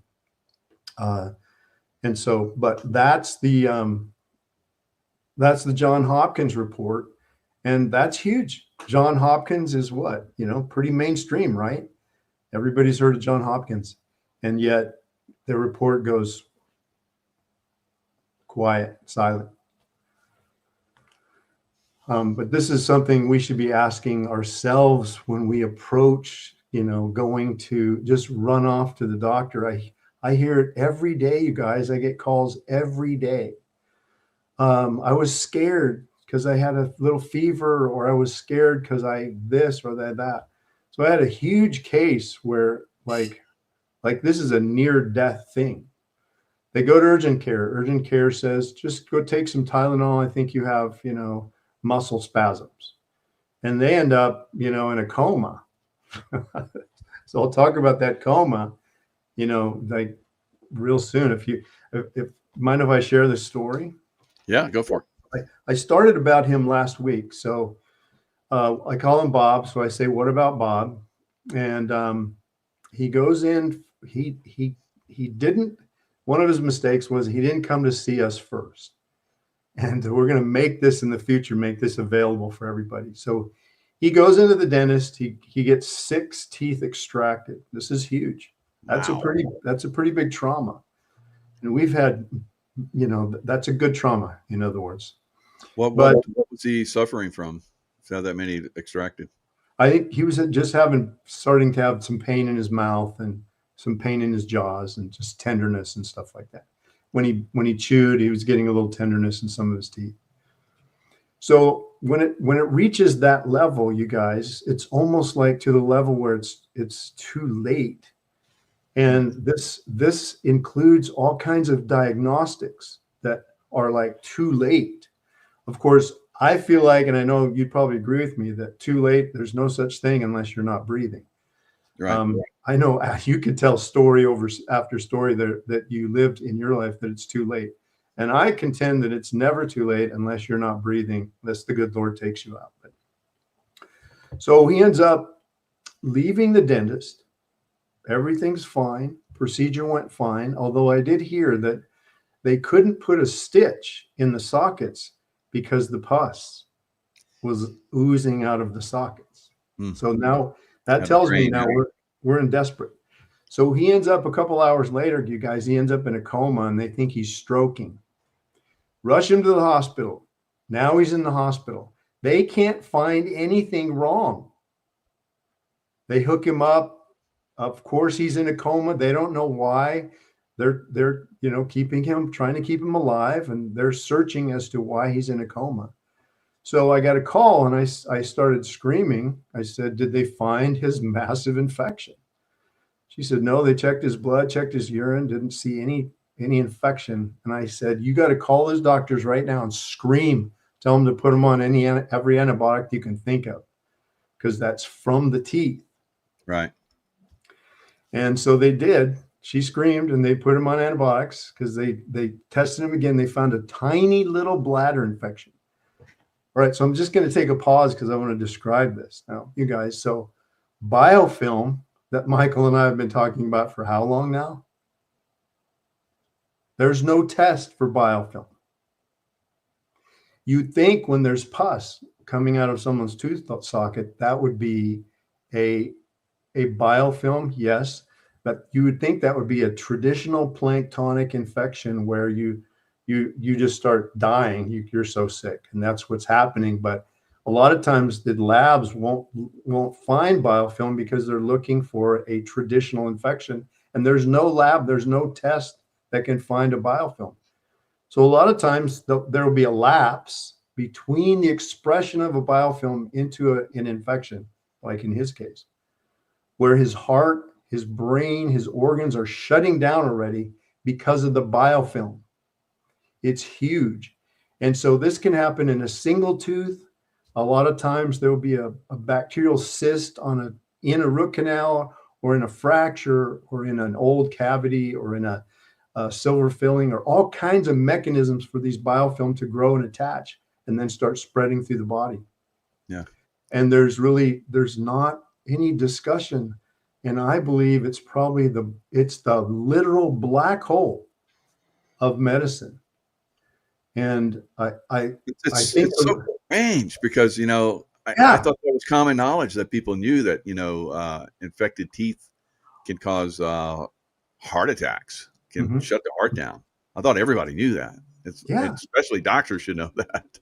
And so, but that's the John Hopkins report, and that's huge. John Hopkins is what, you know, pretty mainstream, right? Everybody's heard of John Hopkins, and yet the report goes quiet, silent. But this is something we should be asking ourselves when we approach, you know, going to just run off to the doctor. I hear it every day, you guys. I get calls every day. I was scared because I had a little fever, or I was scared because I this or that. So I had a huge case where like this is a near death thing. They go to urgent care. Urgent care says, just go take some Tylenol. I think you have, you know, muscle spasms. And they end up, you know, in a coma. So I'll talk about that coma, you know, like real soon. If mind if I share this story? Yeah, go for it. I started about him last week. So I call him Bob. So I say, what about Bob? And he goes in, he didn't, one of his mistakes was he didn't come to see us first. And we're going to make this in the future, make this available for everybody. So he goes into the dentist. He gets 6 teeth extracted. This is huge. That's wow. That's a pretty big trauma. And we've had, you know, that's a good trauma, in other words. What was he suffering from? To have that many extracted? I think he was just starting to have some pain in his mouth and some pain in his jaws and just tenderness and stuff like that. When he chewed, he was getting a little tenderness in some of his teeth. So when it reaches that level, you guys, it's almost like to the level where it's too late. And this includes all kinds of diagnostics that are like too late. Of course, I feel like, and I know you'd probably agree with me, that too late, there's no such thing unless you're not breathing. Right. I know you could tell story after story that you lived in your life that it's too late. And I contend that it's never too late unless you're not breathing, unless the good Lord takes you out. So he ends up leaving the dentist. Everything's fine. Procedure went fine. Although I did hear that they couldn't put a stitch in the sockets because the pus was oozing out of the sockets. So now that tells me now we're in desperate. So he ends up a couple hours later, you guys, he ends up in a coma and they think he's stroking. Rush him to the hospital. Now he's in the hospital. They can't find anything wrong. They hook him up. Of course, he's in a coma. They don't know why. They're you know, trying to keep him alive, and they're searching as to why he's in a coma. So I got a call and I started screaming. I said, did they find his massive infection? She said, no, they checked his blood, checked his urine, didn't see any infection. And I said, you got to call his doctors right now and scream. Tell them to put him on every antibiotic you can think of, because that's from the teeth. Right. And so they did. She screamed and they put him on antibiotics because they tested him again. They found a tiny little bladder infection. All right, so I'm just going to take a pause because I want to describe this now, you guys. So biofilm that Michael and I have been talking about for how long now? There's no test for biofilm. You'd think when there's pus coming out of someone's tooth socket, that would be a biofilm, yes, but you would think that would be a traditional planktonic infection where you just start dying. You're so sick, and that's what's happening. But a lot of times the labs won't find biofilm because they're looking for a traditional infection, and there's no lab, there's no test that can find a biofilm. So a lot of times there will be a lapse between the expression of a biofilm into an infection like in his case, where his heart, his brain, his organs are shutting down already because of the biofilm. It's huge. And so this can happen in a single tooth. A lot of times there will be a bacterial cyst in a root canal, or in a fracture, or in an old cavity, or in a silver filling, or all kinds of mechanisms for these biofilm to grow and attach and then start spreading through the body. Yeah. And there's not any discussion. And I believe it's probably the literal black hole of medicine. And It's think so strange because, you know, I thought that was common knowledge that people knew that, you know, infected teeth can cause heart attacks, can shut the heart down. I thought everybody knew that. Especially doctors should know that.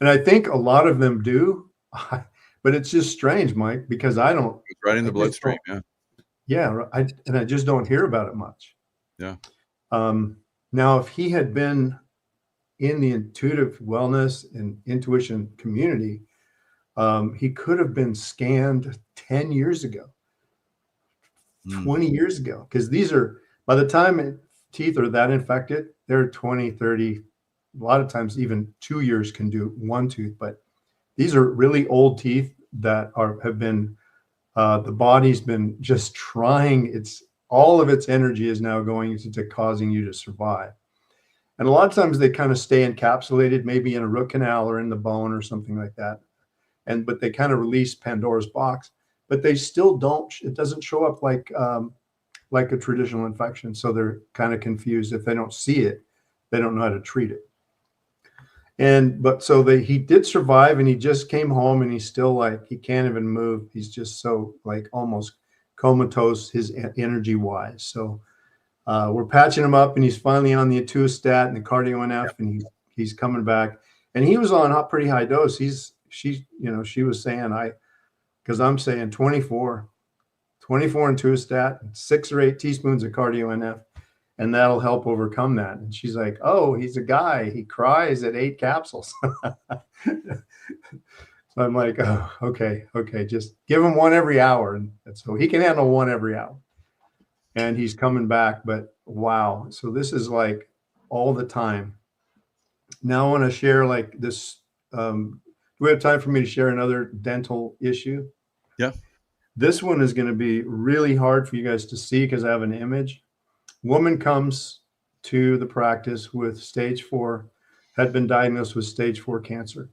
And I think a lot of them do, but it's just strange, Mike, because I don't. It's right in the bloodstream. Yeah. I just don't hear about it much. Yeah. Now, if he had been in the intuitive wellness and intuition community, he could have been scanned 10 years ago, 20 years ago, because these are, by the time teeth are that infected, they're 20, 30, a lot of times even 2 years can do one tooth, but these are really old teeth that have been, the body's been just trying, all of its energy is now going into causing you to survive. And a lot of times they kind of stay encapsulated, maybe in a root canal or in the bone or something like that. But they kind of release Pandora's box, but they still don't, it doesn't show up like a traditional infection. So they're kind of confused. If they don't see it, they don't know how to treat it. He did survive, and he just came home, and he's still like, he can't even move. He's just so like almost comatose, his energy wise. So we're patching him up, and he's finally on the atuostat and the cardio-NF, and he's coming back. And he was on pretty high dose. She was saying, because I'm saying 24 atuostat, 6 or 8 teaspoons of cardio-NF, and that'll help overcome that. And she's like, oh, he's a guy. He cries at 8 capsules. So I'm like, oh, okay. Just give him one every hour. And so he can handle one every hour. And he's coming back. But wow. So this is like all the time. Now I want to share like this. Do we have time for me to share another dental issue? Yeah. This one is going to be really hard for you guys to see because I have an image. Woman comes to the practice with stage 4, had been diagnosed with stage 4 cancer.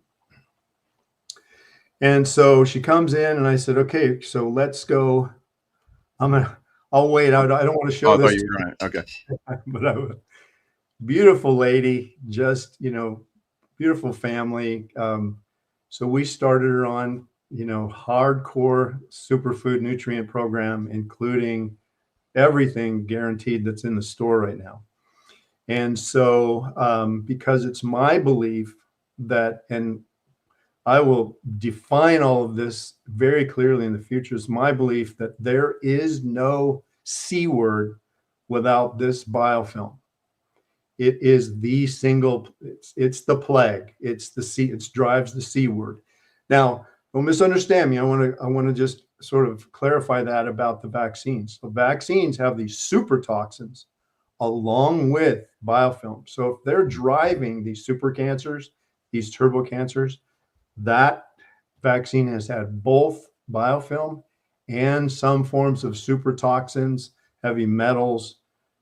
And so she comes in, and I said, okay, so let's go. I'll wait. I don't want to show this. You were right. Okay. But beautiful lady, just, beautiful family. So we started her on, hardcore superfood nutrient program, including everything guaranteed that's in the store right now. And so because it's my belief that, and I will define all of this very clearly in the future, it's my belief that there is no C word without this biofilm. It is the single, it's the plague. It's the C, it drives the C word. Now, don't misunderstand me. I want to just sort of clarify that about the vaccines. So vaccines have these super toxins along with biofilm. So if they're driving these super cancers, these turbo cancers, that vaccine has had both biofilm and some forms of super toxins, heavy metals,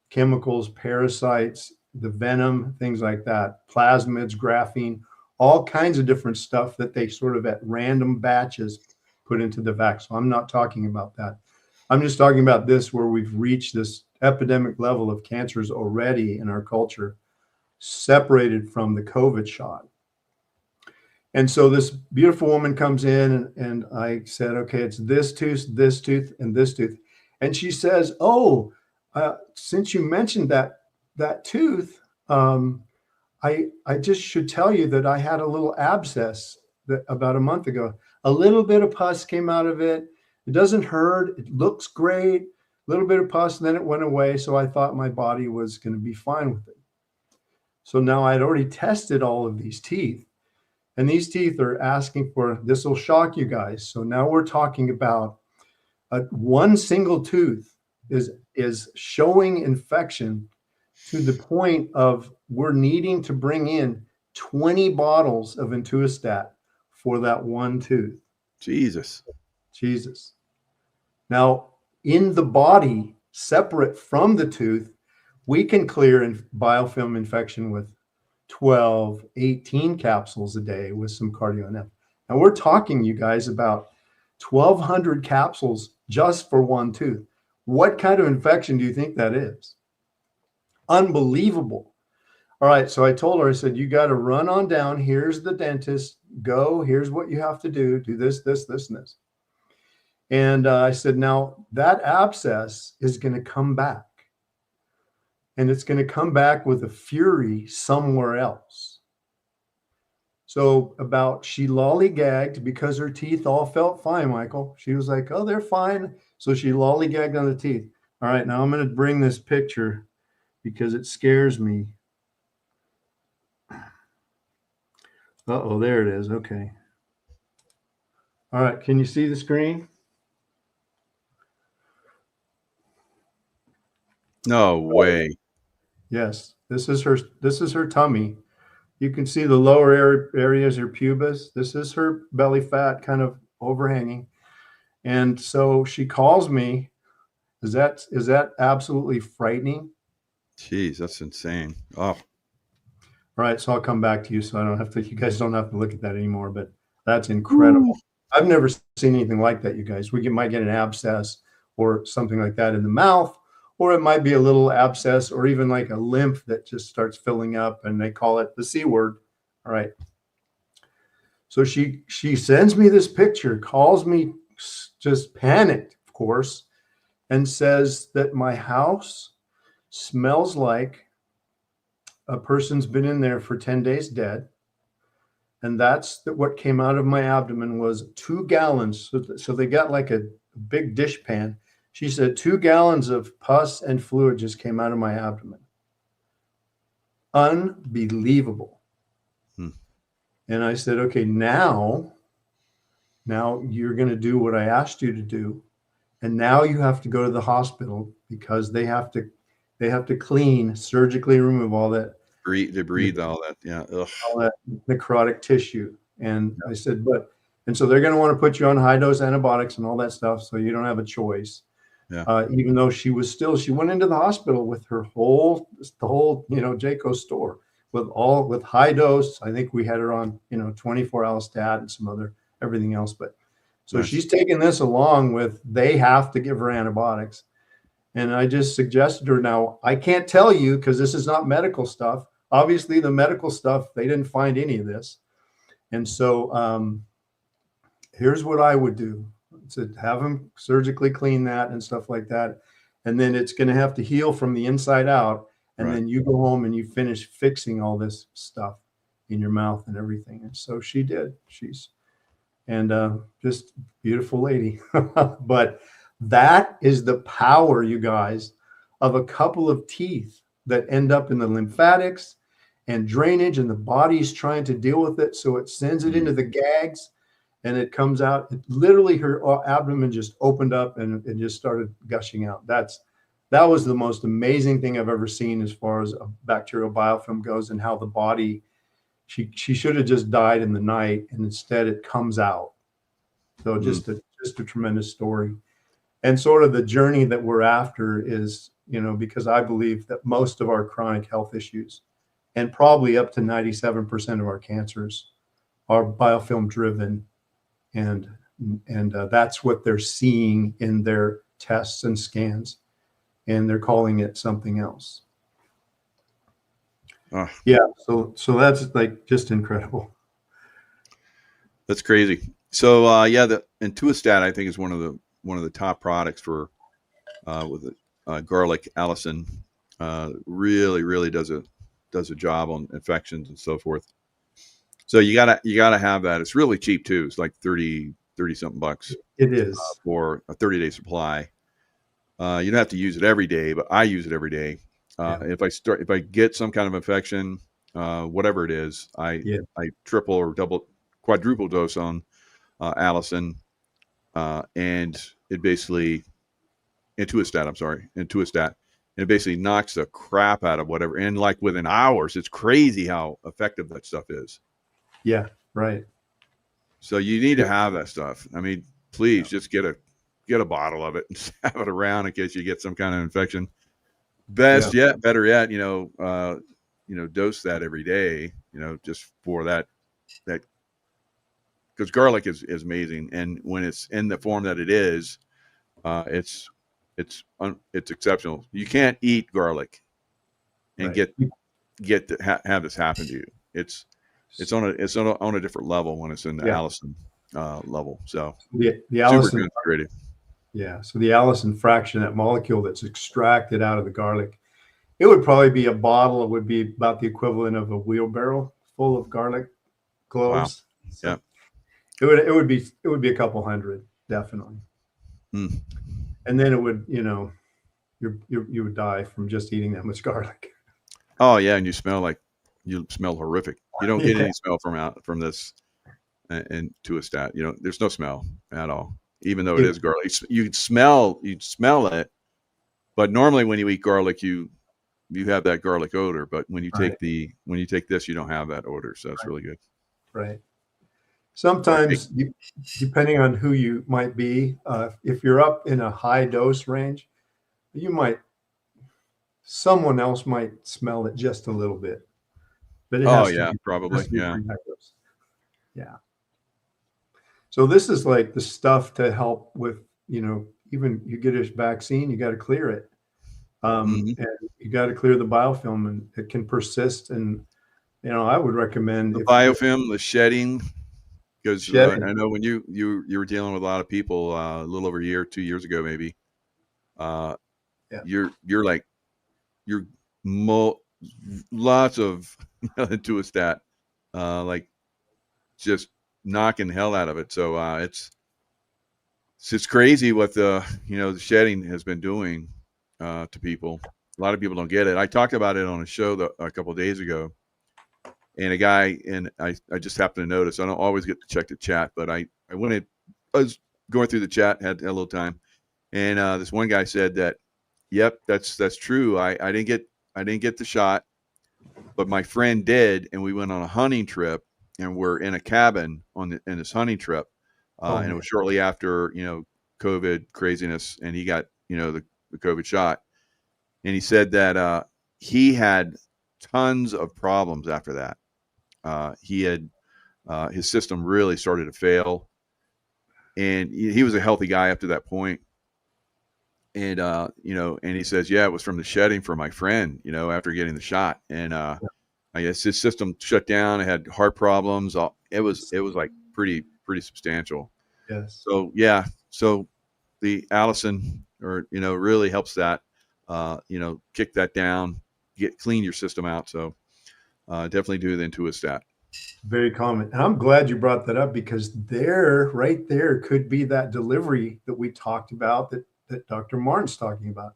chemicals, parasites, the venom, things like that, plasmids, graphene, all kinds of different stuff that they sort of at random batches put into the vaccine. So I'm not talking about that. I'm just talking about this, where we've reached this epidemic level of cancers already in our culture, separated from the COVID shot. And so this beautiful woman comes in, and I said, okay, it's this tooth, and this tooth. And she says, oh, since you mentioned that tooth, I just should tell you that I had a little abscess about a month ago. A little bit of pus came out of it. It doesn't hurt. It looks great. A little bit of pus, and then it went away. So I thought my body was going to be fine with it. So now I'd already tested all of these teeth. And these teeth are asking for, this will shock you guys. So now we're talking about one single tooth is showing infection to the point of we're needing to bring in 20 bottles of Intuistat for that one tooth. Jesus. Jesus. Now, in the body, separate from the tooth, we can clear biofilm infection with 12, 18 capsules a day with some cardio-NF. And we're talking, you guys, about 1,200 capsules just for one tooth. What kind of infection do you think that is? Unbelievable. All right, so I told her, I said, you got to run on down. Here's the dentist. Go. Here's what you have to do. Do this, this, this, and this. And I said, now that abscess is going to come back. And it's going to come back with a fury somewhere else. So she lollygagged because her teeth all felt fine, Michael. She was like, oh, they're fine. So she lollygagged on the teeth. All right, now I'm going to bring this picture because it scares me. Uh-oh, there it is. Okay. All right, can you see the screen? No way. Yes, this is her tummy. You can see the lower areas, her pubis. This is her belly fat kind of overhanging. And so she calls me. Is that absolutely frightening? Jeez, that's insane. Oh. All right, so I'll come back to you so I don't have to, you guys don't have to look at that anymore, but that's incredible. Ooh. I've never seen anything like that, you guys. We might get an abscess or something like that in the mouth, or it might be a little abscess or even like a lymph that just starts filling up, and they call it the C word. All right. So she sends me this picture, calls me just panicked, of course, and says that my house smells like a person's been in there for 10 days dead. And that's what came out of my abdomen was 2 gallons. So they got like a big dish pan. She said 2 gallons of pus and fluid just came out of my abdomen. Unbelievable. And I said, okay, now you're going to do what I asked you to do. And now you have to go to the hospital because they have to clean, surgically remove all that debris, all that. Yeah. Ugh. All that necrotic tissue. And I said, and so they're going to want to put you on high dose antibiotics and all that stuff. So you don't have a choice. Yeah. Even though she went into the hospital with the whole, Jayco store with high dose. I think we had her on, 24 Alstat and some other, everything else. But so nice. She's taking this along with, they have to give her antibiotics. And I just suggested to her, now I can't tell you because this is not medical stuff. Obviously the medical stuff, they didn't find any of this. And so here's what I would do. To have them surgically clean that and stuff like that. And then it's going to have to heal from the inside out. And right. Then you go home and you finish fixing all this stuff in your mouth and everything. And so she did. Just beautiful lady. But that is the power, you guys, of a couple of teeth that end up in the lymphatics and drainage, and the body's trying to deal with it. So it sends it into the gags. And it comes out, literally her abdomen just opened up and it just started gushing out. That was the most amazing thing I've ever seen as far as a bacterial biofilm goes, and how the body, she should have just died in the night, and instead it comes out. So just a tremendous story. And sort of the journey that we're after is, because I believe that most of our chronic health issues, and probably up to 97% of our cancers, are biofilm driven. And that's what they're seeing in their tests and scans, and they're calling it something else. Yeah, so that's like just incredible. That's crazy. So the Intuistat, I think, is one of the top products for with garlic allicin. Really does a job on infections and so forth. So you gotta have that. It's really cheap too. It's like 30 something bucks. It is for a 30-day supply. You don't have to use it every day, but I use it every day. If I get some kind of infection, whatever it is. I Yeah. triple or quadruple dose on allicin, and it basically Intuistat. I'm sorry, Intuistat, and it basically knocks the crap out of whatever. And like within hours, it's crazy how effective that stuff is. Yeah. Right. So you need to have that stuff. I mean, please just get a bottle of it and have it around in case you get some kind of infection. Better yet, dose that every day, just for that, because garlic is amazing. And when it's in the form that it is, it's exceptional. You can't eat garlic and have this happen to you. It's on a different level when it's in the allicin level. So the super allicin, concentrated. yeah. So the allicin fraction, that molecule that's extracted out of the garlic, it would probably be a bottle. It would be about the equivalent of a wheelbarrow full of garlic cloves. Wow. So it would be a couple hundred, definitely. Mm. And then it would, you would die from just eating that much garlic. Oh yeah, and you smell horrific. You don't get any smell from this Intuistat. There's no smell at all, even though it is garlic. You'd smell it, but normally when you eat garlic, you have that garlic odor. But when you take this, you don't have that odor. So it's really good. Right. Sometimes, depending on who you might be, if you're up in a high dose range, someone else might smell it just a little bit. But probably. Yeah. Yeah. So this is like the stuff to help with, even you get a vaccine, you got to clear it. And you got to clear the biofilm, and it can persist. And, I would recommend the biofilm, the shedding. Because I know when you were dealing with a lot of people a little over a year, 2 years ago, maybe, you're lots of Intuistat, like just knocking the hell out of it. So it's crazy what the shedding has been doing to people. A lot of people don't get it. I talked about it on a show a couple of days ago. And a guy, and I just happened to notice, I don't always get to check the chat, but I was going through the chat, had a little time. And this one guy said that, yep, that's true. I didn't get the shot, but my friend did. And we went on a hunting trip, and we're in a cabin in this hunting trip. And it was shortly after, COVID craziness, and he got, the COVID shot. And he said that he had tons of problems after that. He had his system really started to fail, and he was a healthy guy up to that point. And and he says, yeah, it was from the shedding from my friend, after getting the shot. And I guess his system shut down. It had heart problems. It was like pretty substantial. Yes. So so the allicin, really helps that, kick that down, clean your system out. So definitely do the Intuistat. Very common. And I'm glad you brought that up, because right there could be that delivery that we talked about, that Dr. Martin's talking about,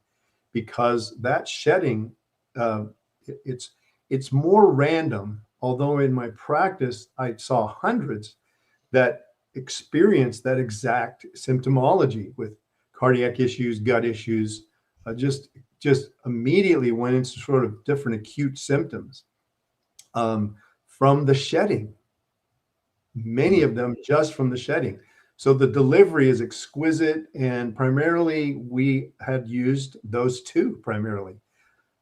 because that shedding, it's more random. Although in my practice, I saw hundreds that experienced that exact symptomology with cardiac issues, gut issues, just immediately went into sort of different acute symptoms from the shedding. Many of them just from the shedding. So the delivery is exquisite, and primarily we had used those two primarily,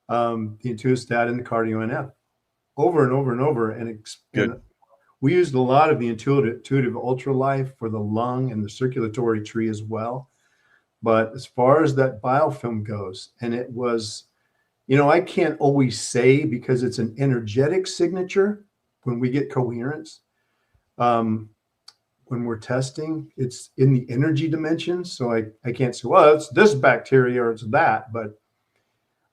the Intuistat and the Cardio NF, over and over and over. And we used a lot of the intuitive ultralife for the lung and the circulatory tree as well. But as far as that biofilm goes, and it was, I can't always say, because it's an energetic signature when we get coherence. When we're testing, it's in the energy dimension. So I can't say, well, it's this bacteria or it's that. But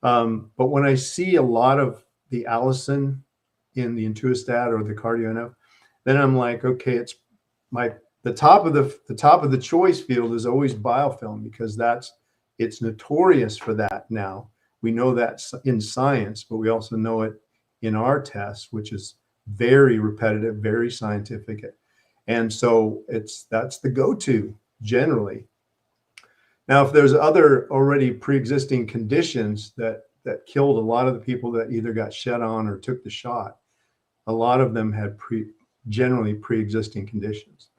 when I see a lot of the allicin in the Intuistat or the Cardio NF, then I'm like, okay, it's the top of the choice field is always biofilm, because it's notorious for that now. We know that in science, but we also know it in our tests, which is very repetitive, very scientific. And so that's the go-to generally. Now, if there's other already pre-existing conditions that killed a lot of the people that either got shed on or took the shot, a lot of them had generally pre-existing conditions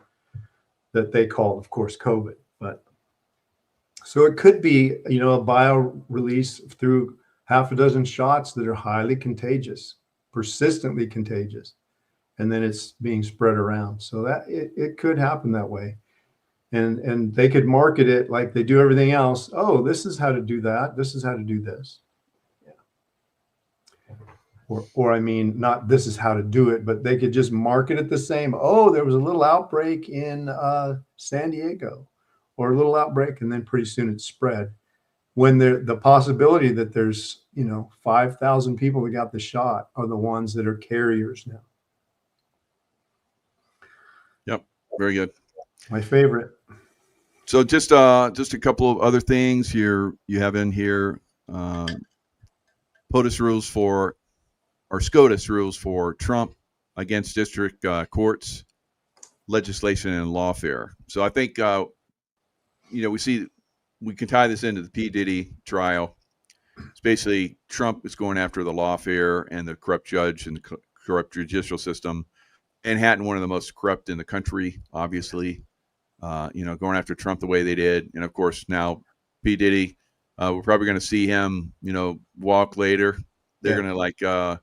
that they called, of course, COVID. But so it could be, a bio release through half a dozen shots that are highly contagious, persistently contagious, and then it's being spread around. So that it could happen that way. And they could market it like they do everything else. Oh, this is how to do that. This is how to do this. Yeah. Or I mean, not this is how to do it, but they could just market it the same. Oh, there was a little outbreak in San Diego, or a little outbreak, and then pretty soon it's spread. When the possibility that there's 5,000 people that got the shot are the ones that are carriers now. Yep, very good. My favorite. So just a couple of other things here you have in here. POTUS rules or SCOTUS rules for Trump against district courts, legislation, and lawfare. So I think we can tie this into the P. Ditty trial. It's basically Trump is going after the lawfare and the corrupt judge and the corrupt judicial system. Manhattan, one of the most corrupt in the country, obviously. Going after Trump the way they did. And of course, now P. Ditty, we're probably going to see him, walk later. They're going to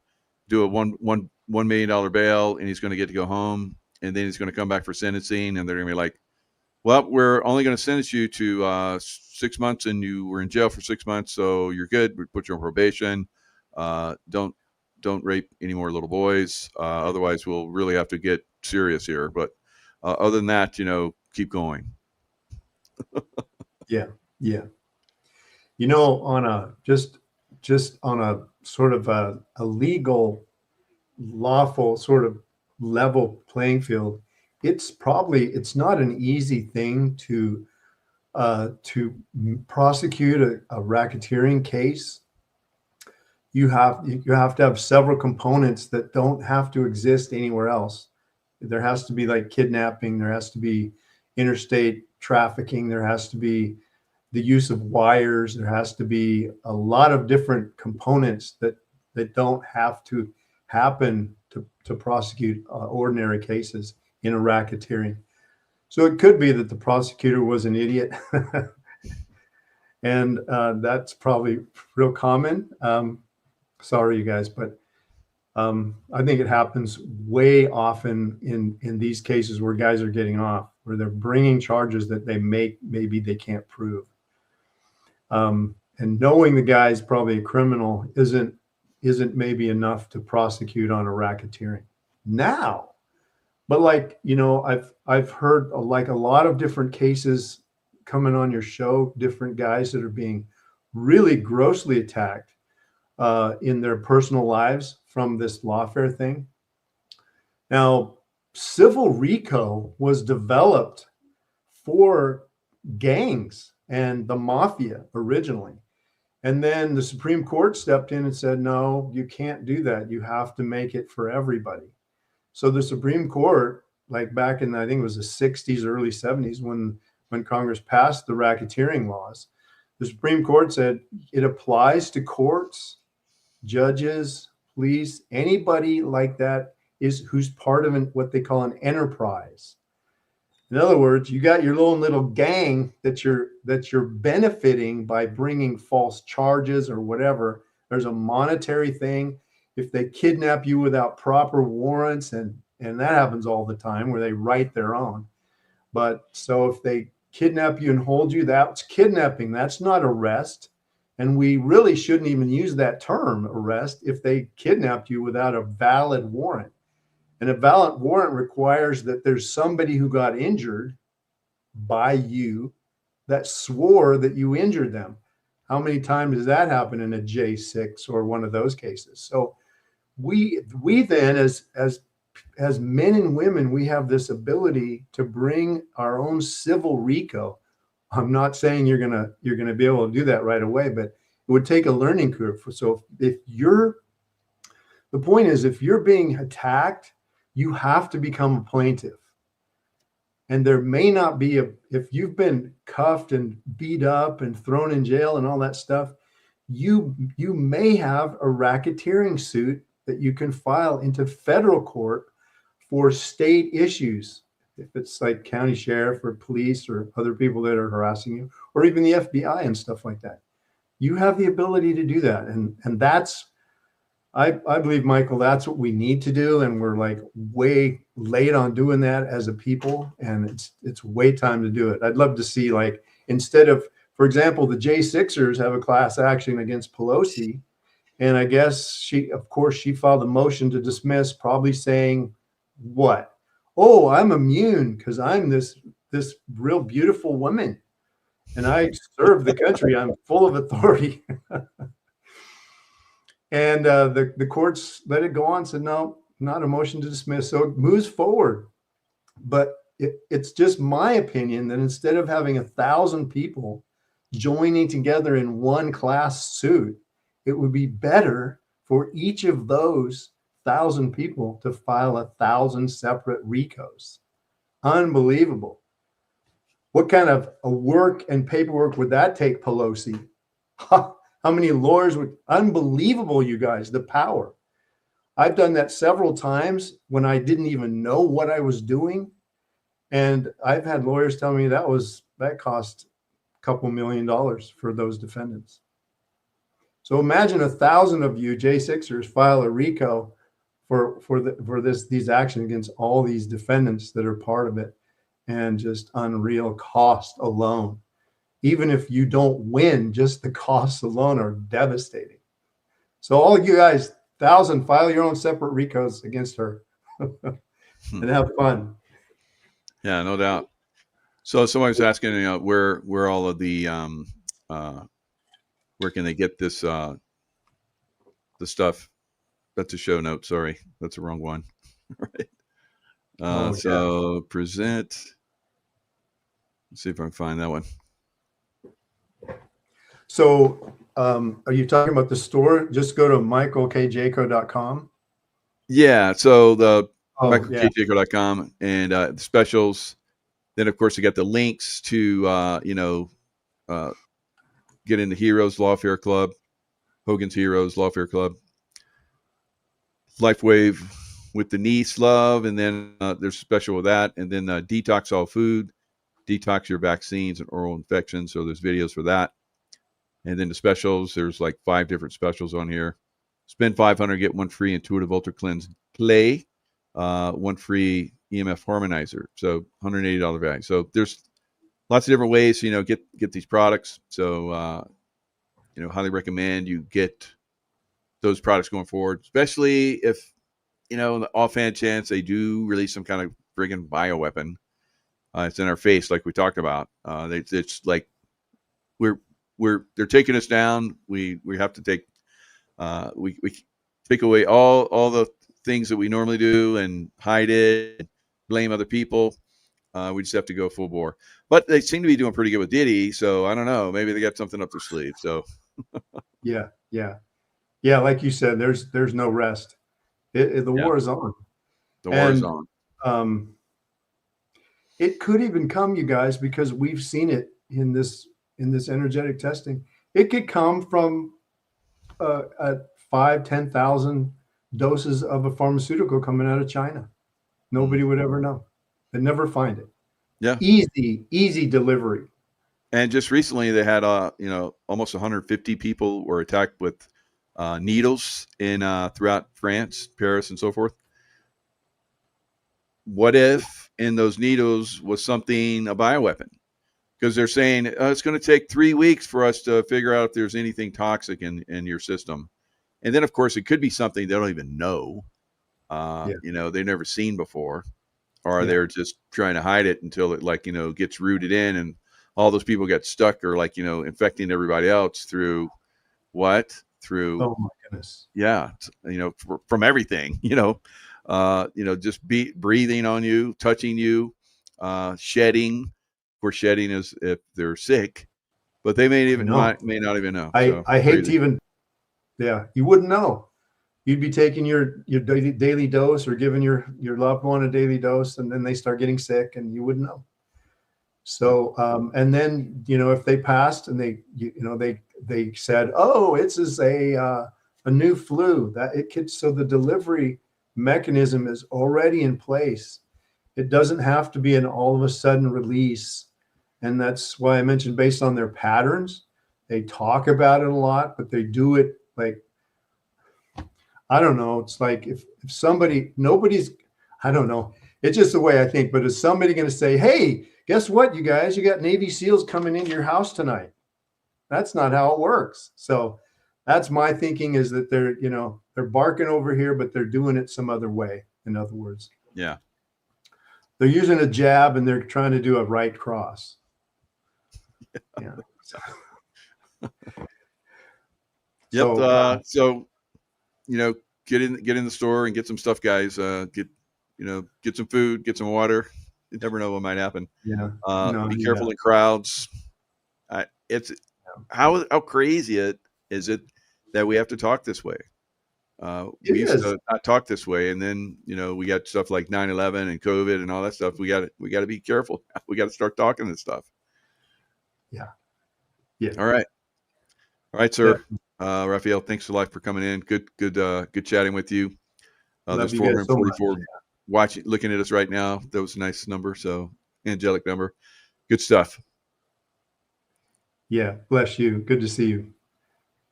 do a $1 million bail, and he's going to get to go home. And then he's going to come back for sentencing, and they're going to be like, well, we're only going to sentence you to 6 months, and you were in jail for 6 months, so you're good. We put you on probation. Don't rape any more little boys. Otherwise, we'll really have to get serious here. But other than that, keep going. Yeah. On a just on a sort of a legal, lawful sort of level playing field, it's not an easy thing to prosecute a racketeering case. You have to have several components that don't have to exist anywhere else. There has to be like kidnapping, there has to be interstate trafficking, there has to be the use of wires, there has to be a lot of different components that don't have to happen to prosecute ordinary cases in a racketeering. So it could be that the prosecutor was an idiot. And that's probably real common. Sorry, you guys, but I think it happens way often in these cases where guys are getting off, where they're bringing charges that maybe they can't prove. And knowing the guy's probably a criminal isn't maybe enough to prosecute on a racketeering now. But I've heard like a lot of different cases coming on your show, different guys that are being really grossly attacked in their personal lives from this lawfare thing. Now, civil RICO was developed for gangs and the mafia originally. And then the Supreme Court stepped in and said, no, you can't do that. You have to make it for everybody. So the Supreme Court, like back in, I think it was the 60s, early 70s, when Congress passed the racketeering laws, the Supreme Court said it applies to courts, judges, police, anybody like that who's part of what they call an enterprise. In other words, you got your little gang that you're benefiting by bringing false charges or whatever. There's a monetary thing. If they kidnap you without proper warrants, and that happens all the time where they write their own. But so if they kidnap you and hold you, that's kidnapping. That's not arrest. And we really shouldn't even use that term, arrest, if they kidnapped you without a valid warrant. And a valid warrant requires that there's somebody who got injured by you that swore that you injured them. How many times does that happen in a J6 or one of those cases? So we then, as men and women, we have this ability to bring our own civil RICO. I'm not saying you're gonna be able to do that right away, but it would take a learning curve. So if you're The point is, if you're being attacked, you have to become a plaintiff. And there may not be if you've been cuffed and beat up and thrown in jail and all that stuff, you may have a racketeering suit that you can file into federal court for state issues. If it's like county sheriff or police or other people that are harassing you, or even the FBI and stuff like that, you have the ability to do that. And that's, I believe, Michael, that's what we need to do. And we're like way late on doing that as a people. And it's way time to do it. I'd love to see, like, instead of, for example, the J6ers have a class action against Pelosi. And I guess she filed a motion to dismiss, probably saying what? Oh, I'm immune because I'm this real beautiful woman and I serve the country. I'm full of authority. And the courts let it go on, said, no, not a motion to dismiss. So it moves forward. But it's just my opinion that instead of having 1,000 people joining together in one class suit, it would be better for each of those 1,000 people to file 1,000 separate RICOs. Unbelievable. What kind of a work and paperwork would that take, Pelosi? How many lawyers would? Unbelievable, you guys, the power. I've done that several times when I didn't even know what I was doing. And I've had lawyers tell me that cost a couple $1 million for those defendants. So imagine 1,000 of you J6ers file a RICO for these actions against all these defendants that are part of it, and just unreal cost alone. Even if you don't win, just the costs alone are devastating. So all you guys, 1,000, file your own separate RICOs against her and have fun. Yeah, no doubt. So somebody's asking, where all of the where can they get this the stuff? That's a show note. Sorry, that's the wrong one. Right. So present. Let's see if I can find that one. So are you talking about the store? Just go to michaelkjaco.com. Yeah. So the michaelkjaco.com and the specials. Then, of course, you got the links to, get into Heroes Lawfare Club, Hogan's Heroes Lawfare Club, LifeWave with the niece love. And then there's a special with that. And then Detox All Food, Detox Your Vaccines and Oral Infections. So there's videos for that. And then the specials, there's like 5 different specials on here. Spend $500, get 1 free Intuitive Ultra Cleanse Clay, 1 free EMF Harmonizer. So $180 value. So there's lots of different ways to, get these products. So, highly recommend you get those products going forward, especially if, in the offhand chance they do release some kind of friggin' bioweapon. It's in our face, like we talked about. It's like they're taking us down. We have to take we take away all the things that we normally do and hide it, and blame other people. We just have to go full bore. But they seem to be doing pretty good with Ditty, so I don't know. Maybe they got something up their sleeve. So yeah. Like you said, there's no rest. The war is on. The war is on. It could even come, you guys, because we've seen it in this energetic testing. It could come from 5,000-10,000 doses of a pharmaceutical coming out of China. Nobody would ever know. They'd never find it. Yeah. Easy delivery. And just recently they had almost 150 people were attacked with needles in throughout France, Paris, and so forth. What if in those needles was a bioweapon? Because they're saying it's going to take 3 weeks for us to figure out if there's anything toxic in your system. And then, of course, it could be something they don't even know, they've never seen before, or they're just trying to hide it until it gets rooted in, and all those people get stuck or infecting everybody else through what? Through, oh my goodness. Yeah. From everything, just breathing on you, touching you, shedding. Of course, shedding is if they're sick, but they may not even know. I hate to even, you wouldn't know. you'd be taking your daily dose or giving your loved one a daily dose, and then they start getting sick and you wouldn't know. So, and then, if they passed and they said, oh, it's a new flu, that it could, so the delivery mechanism is already in place. It doesn't have to be an all of a sudden release. And that's why I mentioned, based on their patterns, they talk about it a lot, but they do it like, I don't know. It's like if somebody, I don't know. It's just the way I think, but is somebody going to say, hey, guess what, you guys, you got Navy SEALs coming into your house tonight? That's not how it works. So that's my thinking, is that they're barking over here, but they're doing it some other way. In other words, yeah, they're using a jab and they're trying to do a right cross. Yeah. Yep. So, get in the store and get some stuff, guys. Get some food, get some water. You never know what might happen. Yeah. Be careful in crowds. How crazy is it that we have to talk this way? We used to not talk this way, and then we got stuff like 9/11 and COVID and all that stuff. We got to be careful. We got to start talking this stuff. Yeah. All right, sir. Raphael, thanks a lot for coming in. Good chatting with you. There's 444 looking at us right now. That was a nice number. So angelic number. Good stuff. Yeah. Bless you. Good to see you.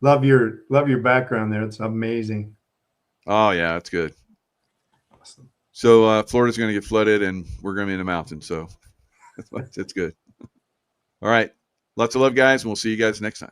Love your background there. It's amazing. Oh yeah, that's good. Awesome. So Florida's going to get flooded, and we're going to be in the mountains. So it's good. All right. Lots of love, guys, and we'll see you guys next time.